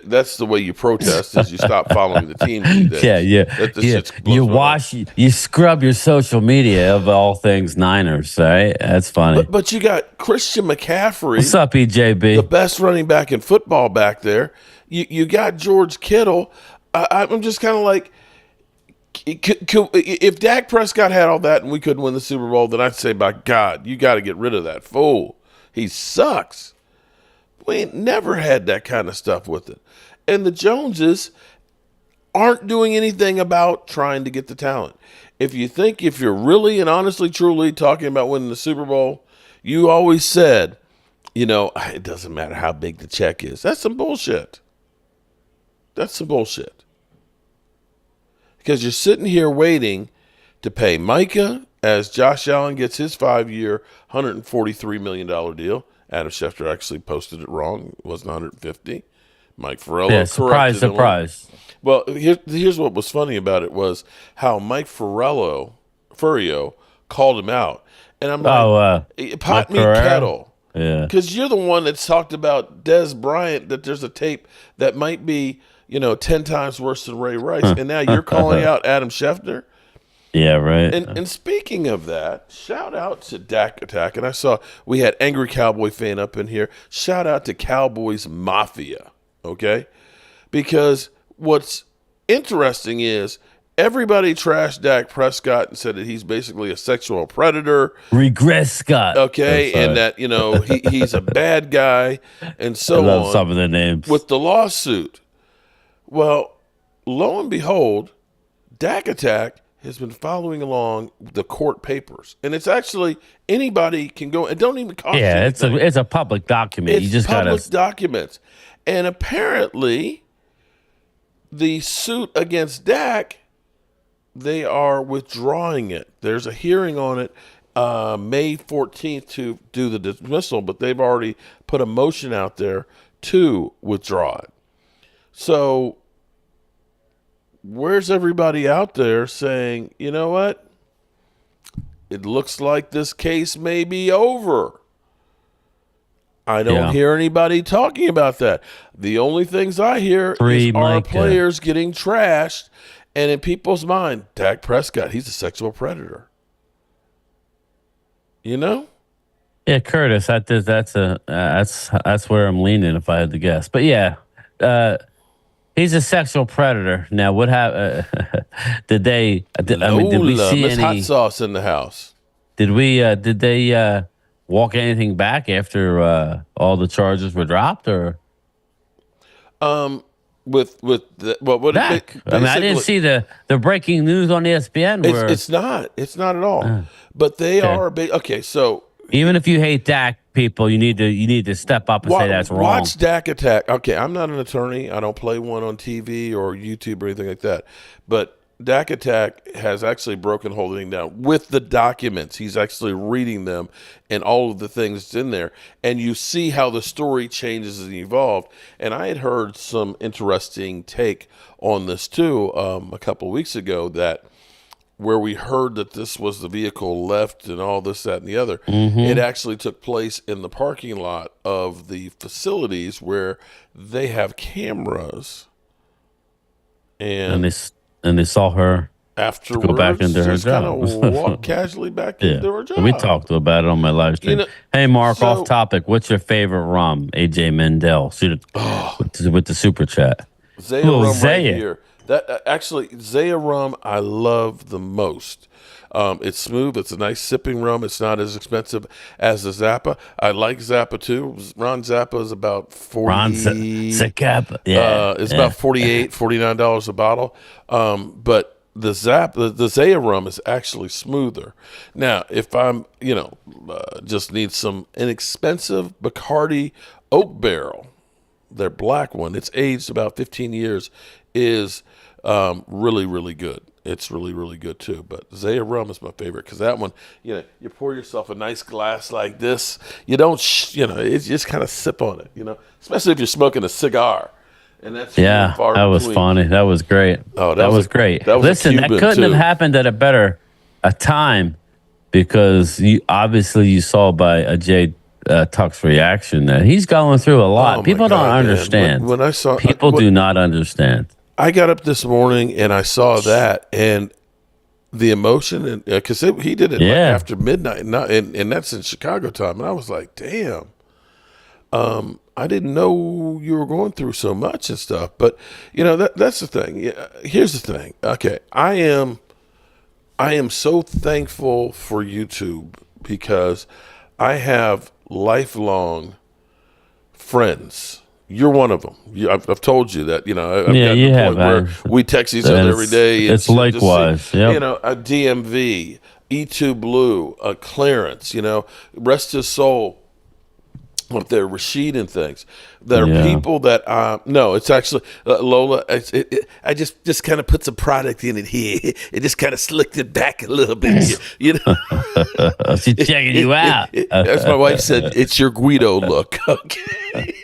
That's the way you protest, is you stop following the team these days. Yeah. Shit's You blows my mind. you scrub your social media of all things Niners, right? That's funny. But you got Christian McCaffrey. What's up, EJB? The best running back in football back there. You got George Kittle. I'm just kind of like, if Dak Prescott had all that and we couldn't win the Super Bowl, then I'd say, by God, you got to get rid of that fool. He sucks. We ain't never had that kind of stuff with it. And the Joneses aren't doing anything about trying to get the talent. If you're really and honestly, truly talking about winning the Super Bowl, you always said, it doesn't matter how big the check is. That's some bullshit. Because you're sitting here waiting to pay Micah as Josh Allen gets his 5-year, $143 million deal. Adam Schefter actually posted it wrong. It wasn't 150. Mike Farello corrected him. Surprise. Well, here's what was funny about it was how Mike Furio called him out. And I'm like, pot me kettle. Yeah. Because you're the one that's talked about Des Bryant, that there's a tape that might be, 10 times worse than Ray Rice. And now you're calling out Adam Schefter. Yeah, right. And speaking of that, shout out to Dak Attack. And I saw we had Angry Cowboy fan up in here. Shout out to Cowboys Mafia, okay? Because what's interesting is everybody trashed Dak Prescott and said that he's basically a sexual predator. Regress Scott. Okay, and that, he's a bad guy and so on. I love some of the names. With the lawsuit. Well, lo and behold, Dak Attack has been following along the court papers, and it's actually anybody can go and don't even cost you anything. It's a public document. It's you just public documents, and apparently, the suit against Dak, they are withdrawing it. There's a hearing on it May 14th to do the dismissal, but they've already put a motion out there to withdraw it. So where's everybody out there saying, you know what? It looks like this case may be over. I don't hear anybody talking about that. The only things I hear is our players getting trashed, and in people's mind, Dak Prescott, he's a sexual predator. Yeah, Curtis, that's where I'm leaning if I had to guess. But yeah, he's a sexual predator. Now, what happened? Did we see Miss any hot sauce in the house? Did they walk anything back after all the charges were dropped, or? With what Dak. I didn't see the breaking news on ESPN. It's not at all. But they are big. Okay, so even if you hate Dak, people, you need to step up and say that's wrong. Watch Dak Attack. Okay, I'm not an attorney. I don't play one on TV or YouTube or anything like that. But Dak Attack has actually broken holding down with the documents. He's actually reading them and all of the things that's in there. And you see how the story changes and evolved. And I had heard some interesting take on this too a couple of weeks ago, that where we heard that this was the vehicle left and all this, that, and the other. Mm-hmm. It actually took place in the parking lot of the facilities where they have cameras. And they saw her afterwards, go back into her just job. Kind of walk casually back into her job. We talked about it on my live stream. Hey, Mark, off topic. What's your favorite rum? AJ Mendel with the super chat. Zaya rum right here. That actually, Zaya rum I love the most. It's smooth. It's a nice sipping rum. It's not as expensive as the Zappa. I like Zappa too. Ron Zappa is about Zappa. It's about $48, $49 a bottle. But the Zaya rum is actually smoother. Now, if I'm, just need some inexpensive Bacardi Oak Barrel, their black one, it's aged about 15 years, is really, really good. It's really, really good too. But Zaya rum is my favorite because that one, you pour yourself a nice glass like this. You don't, it's just kind of sip on it, especially if you're smoking a cigar. And that's far that was between. funny. That was great. Oh, that was great. That was Listen, that couldn't have happened at a time because you saw by Jay Tuck's reaction that he's going through a lot. People don't understand. When I saw people do not understand. I got up this morning and I saw that and the emotion, and because he did it after midnight, and that's in Chicago time, and I was like, damn, I didn't know you were going through so much and stuff. But that's the thing. Here's the thing. Okay, I am so thankful for YouTube because I have lifelong friends. You're one of them. I've told you that. I've got the point where we text each other every day. It's likewise. A DMV, E2 Blue, Clarence. Rest his soul. Up there, Rashid and things. There are people that no, it's actually Lola. I just kind of put some product in it here. It just kind of slicked it back a little bit. She's checking you out. As my wife said, it's your Guido look. Okay.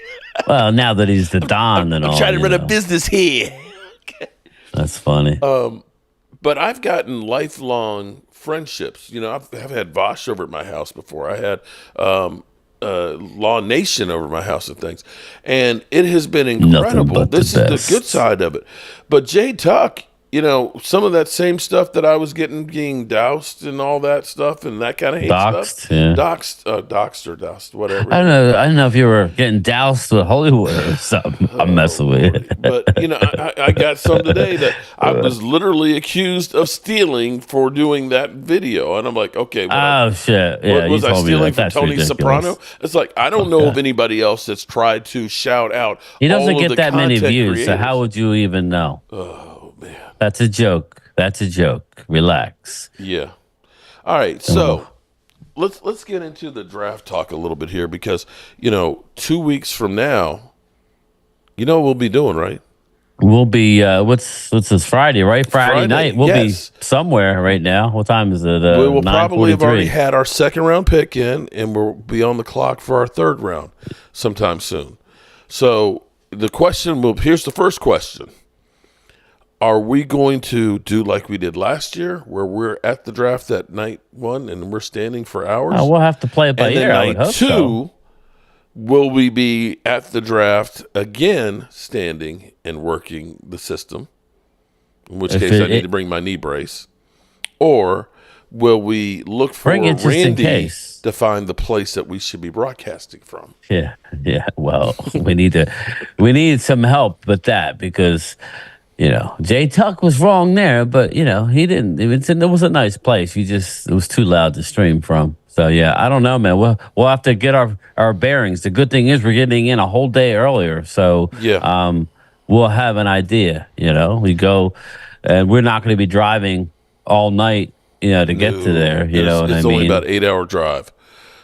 Well, now that he's the Don and all, I'm trying to run a business here. That's funny. But I've gotten lifelong friendships. I've had Vosh over at my house before. I had Law Nation over my house and things, and it has been incredible. This is the good side of it. But Jay Tuck, some of that same stuff that I was being doused and all that stuff and that kind of hate stuff. Doxed, whatever. I don't know if you were getting doused with Hollywood or something. I'm messing with you. But, I got some today that I was literally accused of stealing for doing that video. And I'm like, okay. Shit. Yeah, was I stealing from Tony ridiculous. Soprano? It's like, I don't know of anybody else that's tried to shout out. He doesn't get that many views, creators. so how would you even know? Oh, man. That's a joke. Relax. Yeah. All right. So let's get into the draft talk a little bit here because 2 weeks from now, what we'll be doing, right? We'll be what's this Friday, right? Friday night. We'll be somewhere right now. What time is it? We will probably have already had our second round pick in, and we'll be on the clock for our third round sometime soon. So here's the first question. Are we going to do like we did last year, where we're at the draft at night one and we're standing for hours? We'll have to play it by ear. Night two, will we be at the draft again, standing and working the system? In which case, I need to bring my knee brace. Or will we look for Randy to find the place that we should be broadcasting from? Yeah. Well, we need some help with that because. Jay Tuck was wrong there, but he didn't. It was a nice place. It was too loud to stream from. So yeah, I don't know, man. We'll have to get our bearings. The good thing is we're getting in a whole day earlier, so we'll have an idea. We go, and we're not going to be driving all night, to get to there. It's only about 8 hour drive.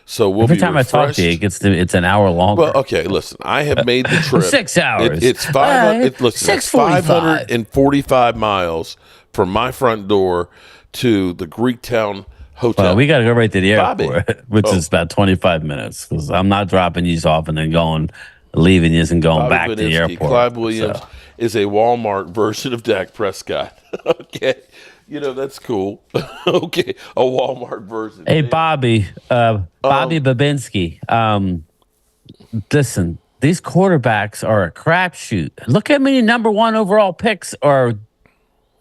So every time I talk to you, it's an hour longer. Well, okay, listen, I have made the trip. 6 hours. It's 545 miles from my front door to the Greektown Hotel. Well, we got to go right to the airport, which is about 25 minutes because I'm not dropping you off and then leaving you and going back to the airport. Clyde Williams is a Walmart version of Dak Prescott. Okay. That's cool. Okay, a Walmart version. Hey, Bobby Babinski. Listen, these quarterbacks are a crapshoot. Look how many number one overall picks are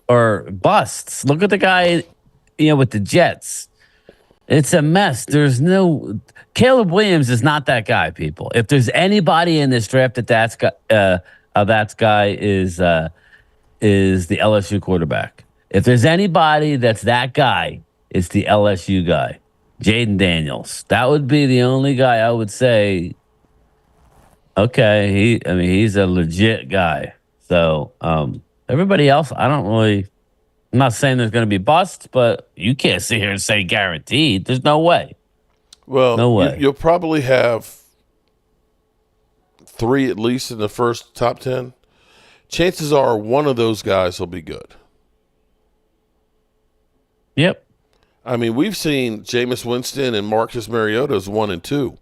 busts. Look at the guy, with the Jets. It's a mess. Caleb Williams is not that guy, people. If there's anybody in this draft that guy is the LSU quarterback. If there's anybody that's that guy, it's the LSU guy, Jaden Daniels. That would be the only guy I would say. Okay, he's a legit guy. So everybody else, I'm not saying there's going to be busts, but you can't sit here and say guaranteed. There's no way. Well, no way. You'll probably have 3 at least in the first top 10. chances are one of those guys will be good. Yep. I mean, we've seen Jameis Winston and Marcus Mariota as 1 and 2.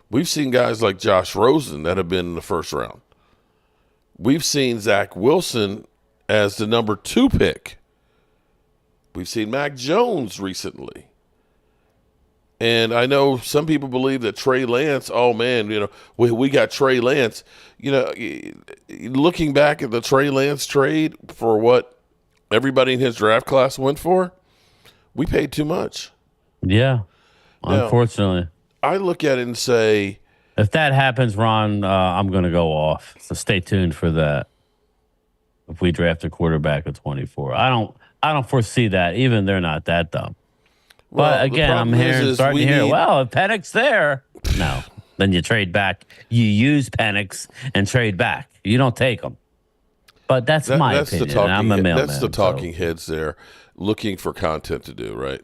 We've seen guys like Josh Rosen that have been in the first round. We've seen Zach Wilson as the number 2 pick. We've seen Mac Jones recently. And I know some people believe that Trey Lance, oh man, we got Trey Lance. Looking back at the Trey Lance trade for what everybody in his draft class went for, we paid too much. Yeah. Now, unfortunately. I look at it and say, if that happens, Ron, I'm going to go off. So stay tuned for that. If we draft a quarterback at 24, I don't foresee that. Even they're not that dumb. well, But again, I'm starting to hear. Well, if Pennick's there, no, then you trade back. You use Penix and trade back. You don't take them. But that's my opinion. I'm a mailman. That's the talking heads there, looking for content to do, right?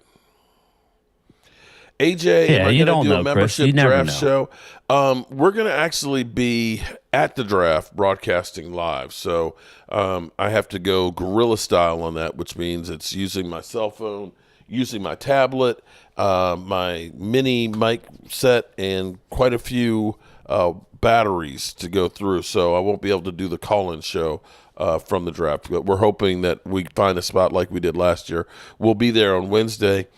AJ, am I going to do a membership draft show? We're going to actually be at the draft broadcasting live. So I have to go guerrilla style on that, which means it's using my cell phone, using my tablet, my mini mic set, and quite a few batteries to go through. So I won't be able to do the call-in show from the draft. But we're hoping that we find a spot like we did last year. We'll be there on Wednesday.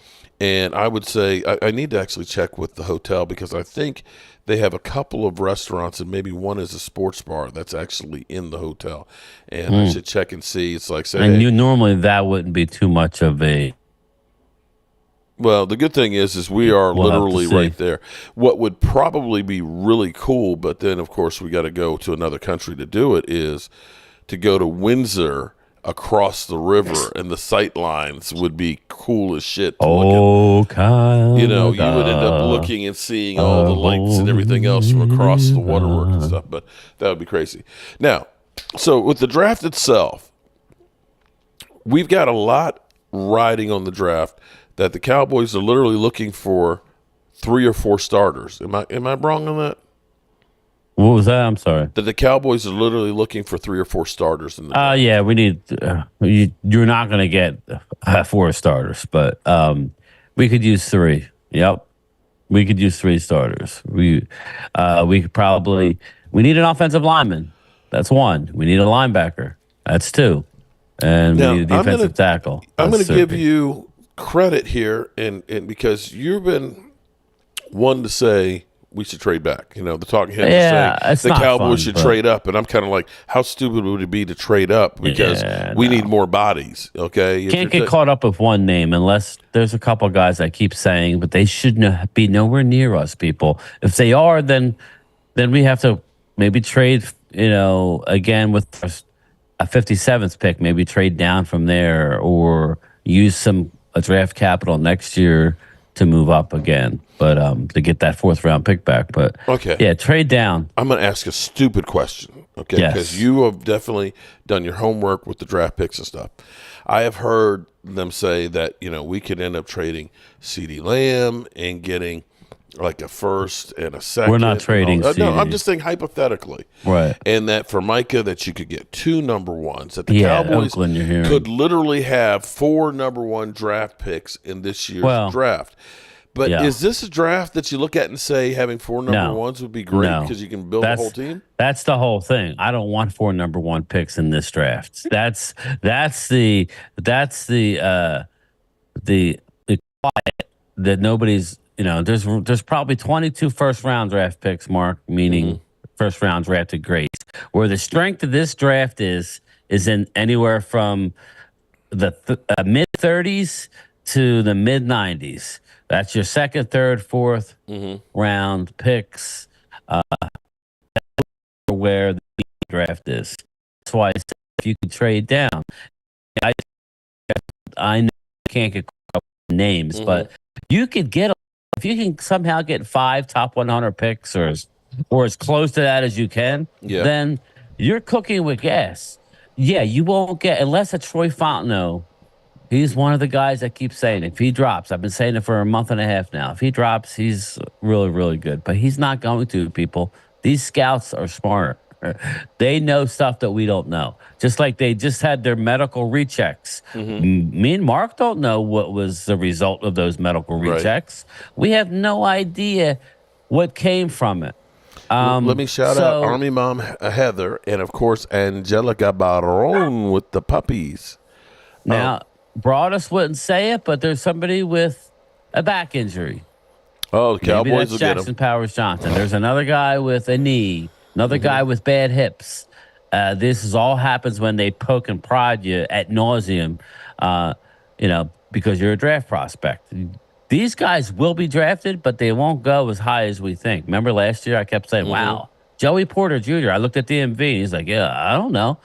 And I would say I need to actually check with the hotel because I think they have a couple of restaurants and maybe one is a sports bar that's actually in the hotel. And I should check and see. It's like say, and normally that wouldn't be too much of a. Well, the good thing is we are literally right there. What would probably be really cool, but then of course we got to go to another country to do it, is to go to Windsor across the river, and the sight lines would be cool as shit. Kyle, you would end up looking and seeing all the lights and everything else from across the waterworks and stuff, but that would be crazy. Now, so with the draft itself, we've got a lot riding on the draft that the Cowboys are literally looking for 3 or 4 starters. Am I wrong on that? What was that? I'm sorry. That the Cowboys are literally looking for 3 or 4 starters in the draft. Yeah, we need. You're not going to get 4 starters, but we could use 3. Yep, we could use 3 starters. We could probably. We need an offensive lineman. That's 1. We need a linebacker. That's 2, and now, we need a defensive tackle. I'm going to give you credit here, and because you've been one to say we should trade back. The talking heads are saying the Cowboys should trade up, and I'm kind of like, how stupid would it be to trade up because we need more bodies? Okay, you can't get caught up with one name unless there's a couple of guys I keep saying, but they should be nowhere near us. People, if they are, then we have to maybe trade. Again with a 57th pick, maybe trade down from there or use a draft capital next year to move up again, but to get that 4th round pick back. But okay, yeah, trade down. I'm going to ask a stupid question, okay? Because you have definitely done your homework with the draft picks and stuff. I have heard them say that we could end up trading CeeDee Lamb and getting like a 1st and a 2nd. We're not trading. No, I'm just saying hypothetically, right? And that for Micah, that you could get 2 number 1s. That the Cowboys could literally have 4 number 1 draft picks in this year's draft. But is this a draft that you look at and say having 4 number 1s would be great because you can build a whole team? That's the whole thing. I don't want 4 number 1 picks in this draft. That's the quiet that nobody's. There's probably 22 first-round draft picks, Mark, meaning first-round drafted grades, where the strength of this draft is in anywhere from the mid-30s to the mid-90s. That's your 2nd, 3rd, 4th round picks where the draft is. That's why I said if you could trade down. I know you can't get names, but you could get if you can somehow get 5 top 100 picks or as close to that as you can, then you're cooking with gas. Yeah, you won't get, unless a Troy Fontenot, he's one of the guys that keeps saying, if he drops, I've been saying it for a month and a half now, if he drops, he's really, really good. But he's not going to, people. These scouts are smart. They know stuff that we don't know. Just like they just had their medical rechecks. Me and Mark don't know what was the result of those medical Right. rechecks. We have no idea what came from it. Let me shout out Army Mom Heather and, of course, Angelica Baron with the puppies. Now, Broadus wouldn't say it, but there's somebody with a back injury. Oh, the Maybe Cowboys that's will get Jackson him. Powers Johnson. There's another guy with a knee, another guy with bad hips. This is all happens when they poke and prod you at nauseum, because you're a draft prospect. These guys will be drafted, but they won't go as high as we think. Remember last year, I kept saying, wow, Joey Porter Jr., I looked at DMV, and he's like, yeah, I don't know.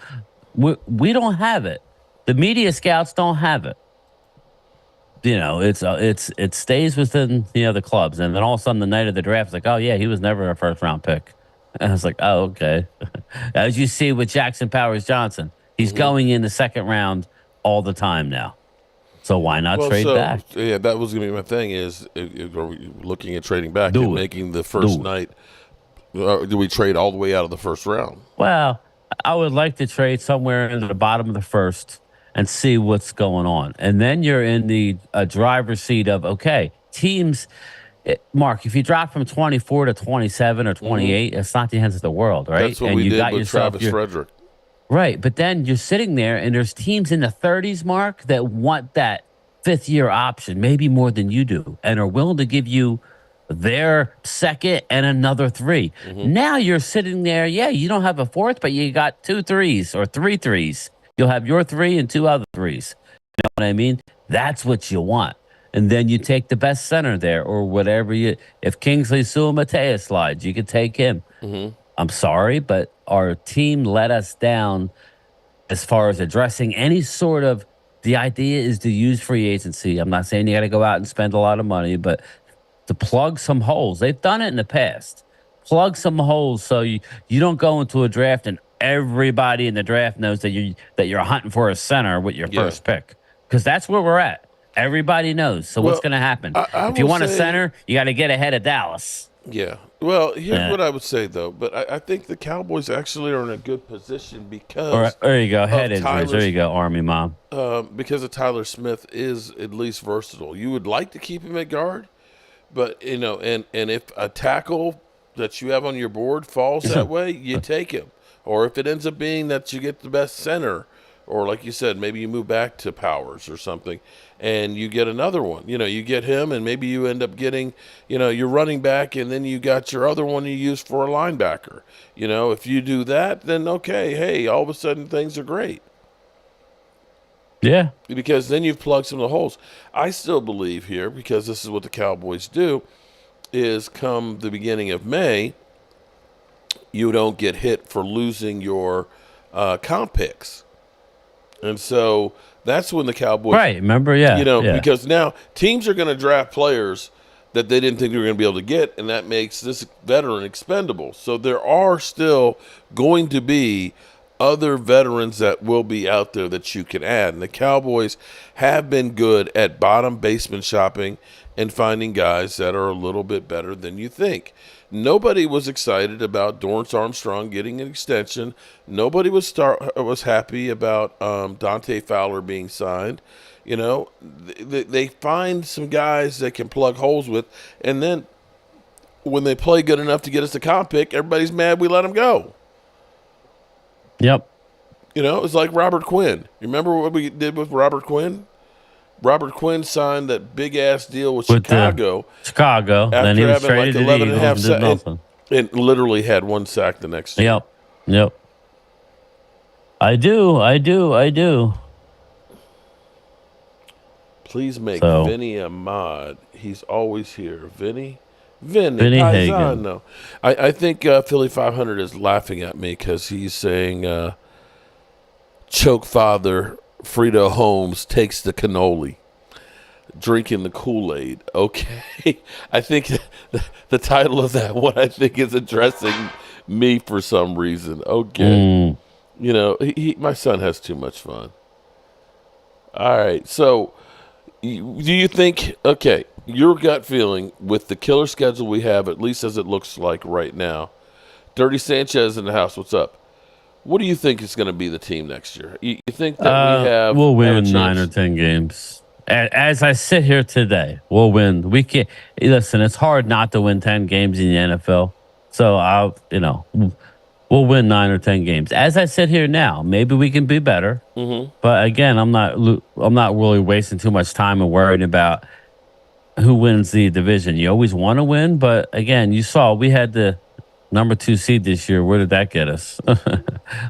We don't have it. The media scouts don't have it. It stays within the clubs, and then all of a sudden the night of the draft, it's like, oh yeah, he was never a first round pick. And I was like, oh okay. As you see with Jackson Powers Johnson, he's going in the second round all the time now. So why not trade back? Yeah, that was going to be my thing. Are we looking at trading back and making the first night? Do we trade all the way out of the first round? Well, I would like to trade somewhere into the bottom of the first and see what's going on. And then you're in the driver's seat of, okay, teams. Mark, if you drop from 24 to 27 or 28, it's not the end of the world, right? That's what we did with Travis Frederick. Right, but then you're sitting there, and there's teams in the 30s, Mark, that want that fifth-year option, maybe more than you do, and are willing to give you their second and another 3. Now you're sitting there, you don't have a fourth, but you got 2 3s or 3 3s. You'll have your 3 and 2 other 3s. You know what I mean? That's what you want. And then you take the best center there or whatever if Kingsley Suamataia slides, you could take him. I'm sorry, but our team let us down as far as addressing any sort of, the idea is to use free agency. I'm not saying you got to go out and spend a lot of money, but to plug some holes. They've done it in the past. Plug some holes so you don't go into a draft and everybody in the draft knows that you're hunting for a center with your first pick. Because that's where we're at. Everybody knows. So what's going to happen? If you want a center, you got to get ahead of Dallas. Yeah. Well, here's what I would say, though. But I think the Cowboys actually are in a good position because there you go. Head injuries. There you go, Army Mom. Because of Tyler Smith is at least versatile. You would like to keep him at guard, but, and if a tackle that you have on your board falls that way, you take him. Or if it ends up being that you get the best center, or like you said, maybe you move back to Powers or something, and you get another one. You get him, and maybe you end up getting, your running back, and then you got your other one you use for a linebacker. If you do that, then okay, hey, all of a sudden things are great. Yeah. Because then you've plugged some of the holes. I still believe here, because this is what the Cowboys do, is come the beginning of May, you don't get hit for losing your comp picks. And so that's when the Cowboys... Right, remember? Yeah. Because now teams are going to draft players that they didn't think they were going to be able to get, and that makes this veteran expendable. So there are still going to be other veterans that will be out there that you can add. And the Cowboys have been good at bottom basement shopping and finding guys that are a little bit better than you think. Nobody was excited about Dorrance Armstrong getting an extension. Nobody was happy about Dante Fowler being signed. They find some guys they can plug holes with, and then when they play good enough to get us a comp pick, everybody's mad we let them go. Yep. It's like Robert Quinn. You remember what we did with Robert Quinn? Robert Quinn signed that big-ass deal with Chicago. Then he was traded to the Eagles and did nothing. And literally had 1 sack the next year. Yep. I do. Please make Vinny a mod. He's always here. Vinny Hagan. I think Philly 500 is laughing at me because he's saying choke father Frito Holmes takes the cannoli, drinking the Kool-Aid. Okay. I think the title of that one, I think, is addressing me for some reason. Okay. My son has too much fun. All right. So do you think, your gut feeling with the killer schedule we have, at least as it looks like right now, Dirty Sanchez in the house. What's up? What do you think is going to be the team next year? You think that We'll have a win 9 or chance? 10 games. As I sit here today, we'll win. We can't listen. It's hard not to win 10 games in the NFL. So we'll win 9 or 10 games. As I sit here now, maybe we can be better. But again, I'm not really wasting too much time and worrying about who wins the division. You always want to win, but again, you saw we had the number 2 seed this year. Where did that get us?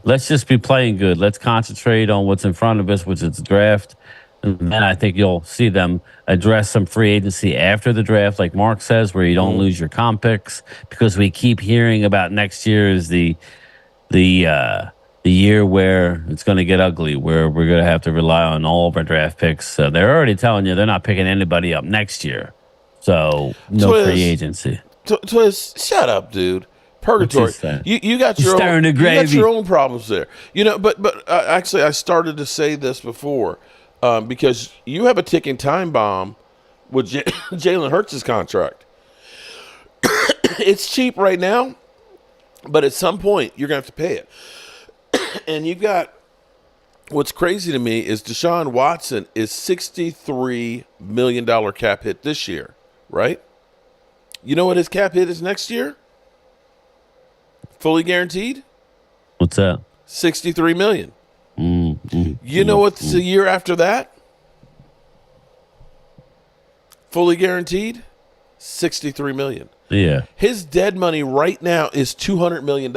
Let's just be playing good. Let's concentrate on what's in front of us, which is the draft. And then I think you'll see them address some free agency after the draft, like Mark says, where you don't lose your comp picks, because we keep hearing about next year is the year where it's going to get ugly, where we're going to have to rely on all of our draft picks. They're already telling you they're not picking anybody up next year. So no free agency. Twist, shut up, dude. Purgatory. You got your own, you got your own problems there. But actually, I started to say this before because you have a ticking time bomb with Jalen Hurts' contract. It's cheap right now, but at some point you're going to have to pay it. And you've got what's crazy to me is Deshaun Watson is $63 million cap hit this year, right? You know what his cap hit is next year? Fully guaranteed? What's that? $63 million. You know what's the year after that? Fully guaranteed? $63 million. Yeah. His dead money right now is $200 million.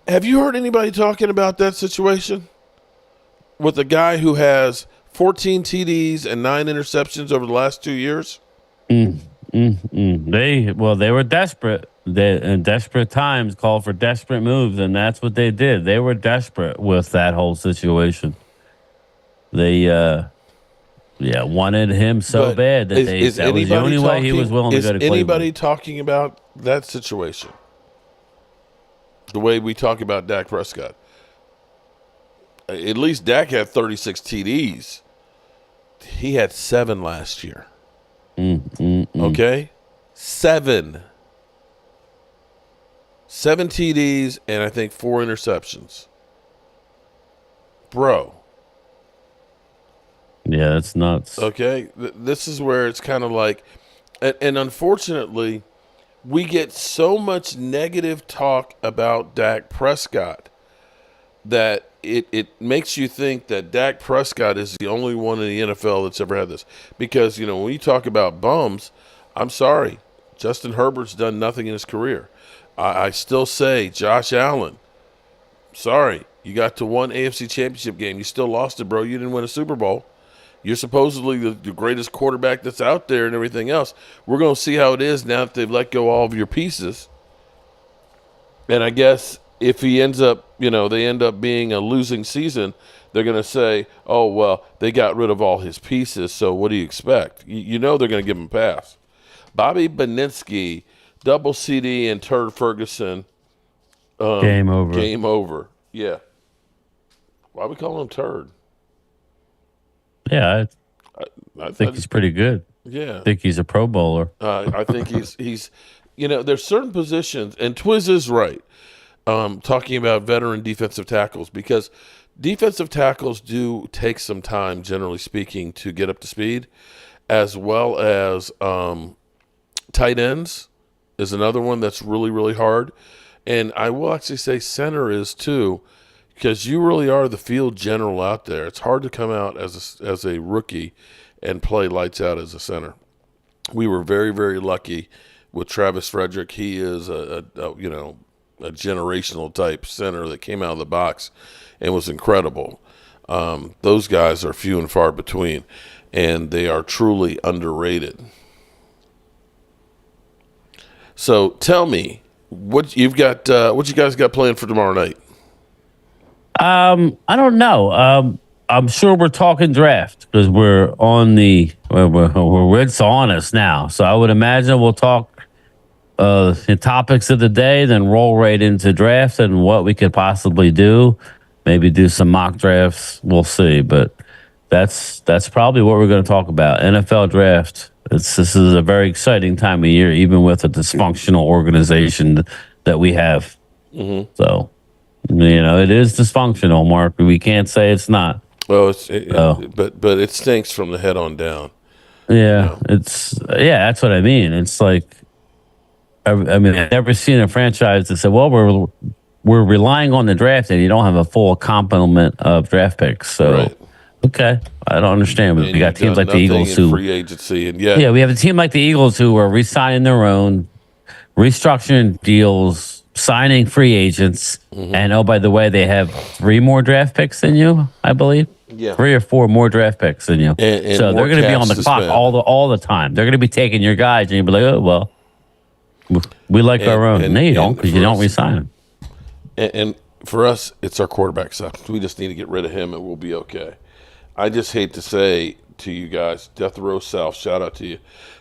Have you heard anybody talking about that situation? With a guy who has 14 TDs and 9 interceptions over the last 2 years? They were desperate. They, in desperate times, called for desperate moves, and that's what they did. They were desperate with that whole situation. They, wanted him so bad that that was the only way he was willing to go to Cleveland. Is anybody talking about that situation? The way we talk about Dak Prescott. At least Dak had 36 TDs. He had 7 last year. Okay? 7 TDs and I think 4 interceptions. Bro. Yeah, that's nuts. Okay? This is where it's kind of like, and unfortunately, we get so much negative talk about Dak Prescott that it makes you think that Dak Prescott is the only one in the NFL that's ever had this. Because, when you talk about bums, I'm sorry, Justin Herbert's done nothing in his career. I still say Josh Allen, sorry, you got to one AFC Championship game. You still lost it, bro. You didn't win a Super Bowl. You're supposedly the greatest quarterback that's out there and everything else. We're going to see how it is now that they've let go all of your pieces. And I guess if he ends up, they end up being a losing season, they're going to say, oh, well, they got rid of all his pieces, so what do you expect? They're going to give him a pass. Bobby Beninsky, double CD, and Turd Ferguson. Game over. Game over. Yeah. Why are we calling him Turd? Yeah, I think he's pretty good. Yeah. I think he's a Pro Bowler. I think he's there's certain positions, and Twiz is right, talking about veteran defensive tackles, because defensive tackles do take some time, generally speaking, to get up to speed, as well as tight ends is another one that's really, really hard. And I will actually say center is too, because you really are the field general out there. It's hard to come out as a rookie and play lights out as a center. We were very, very lucky with Travis Frederick. He is a generational type center that came out of the box and was incredible. Those guys are few and far between, and they are truly underrated. So tell me what you've got. What you guys got planned for tomorrow night? I don't know. I'm sure we're talking draft because we're on it's on us now. So I would imagine we'll talk the topics of the day, then roll right into draft and what we could possibly do. Maybe do some mock drafts. We'll see. But That's probably what we're going to talk about. NFL draft. This is a very exciting time of year, even with a dysfunctional organization that we have. So, it is dysfunctional, Mark. We can't say it's not. Well, but it stinks from the head on down. Yeah, that's what I mean. It's like, I mean, I've never seen a franchise that said, "Well, we're relying on the draft, and you don't have a full complement of draft picks." So, Right. okay, I don't understand. But we got teams like the Eagles who free agency, and we have a team like the Eagles who are re-signing their own, restructuring deals, signing free agents, and oh, by the way, they have 3 more draft picks than you, I believe. Yeah. 3 or 4 more draft picks than you. And so more they're going to be on the caps to clock spend. all the time. They're going to be taking your guys, and you'll be like, oh well, we like our own. No, you don't, because you don't re-sign them. And for us, it's our quarterback stuff. We just need to get rid of him, and we'll be okay. I just hate to say to you guys, Death Row South, shout out to you.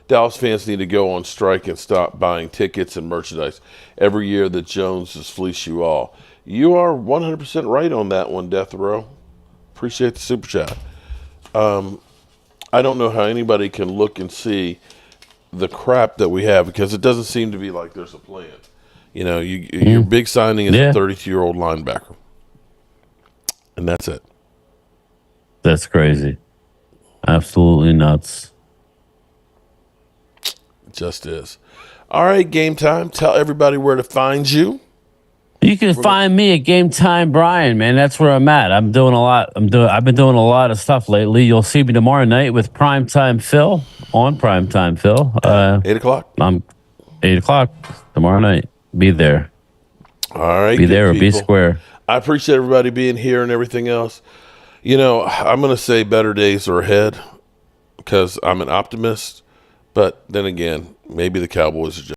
Dallas fans need to go on strike and stop buying tickets and merchandise. Every year the Joneses fleece you all. You are 100% right on that one, Death Row. Appreciate the super chat. I don't know how anybody can look and see the crap that we have, because it doesn't seem to be like there's a plan. Your big signing is a 32-year-old linebacker. And that's it. That's crazy. Absolutely nuts. It just is. All right, Game Time. Tell everybody where to find you. You can find me at Game Time Brian, man. That's where I'm at. I'm doing a lot. I've been doing a lot of stuff lately. You'll see me tomorrow night with Primetime Phil on Primetime Phil. 8 o'clock. I'm 8 o'clock tomorrow night. Be there. All right. Be there or be square. I appreciate everybody being here and everything else. I'm going to say better days are ahead because I'm an optimist. But then again, maybe the Cowboys are just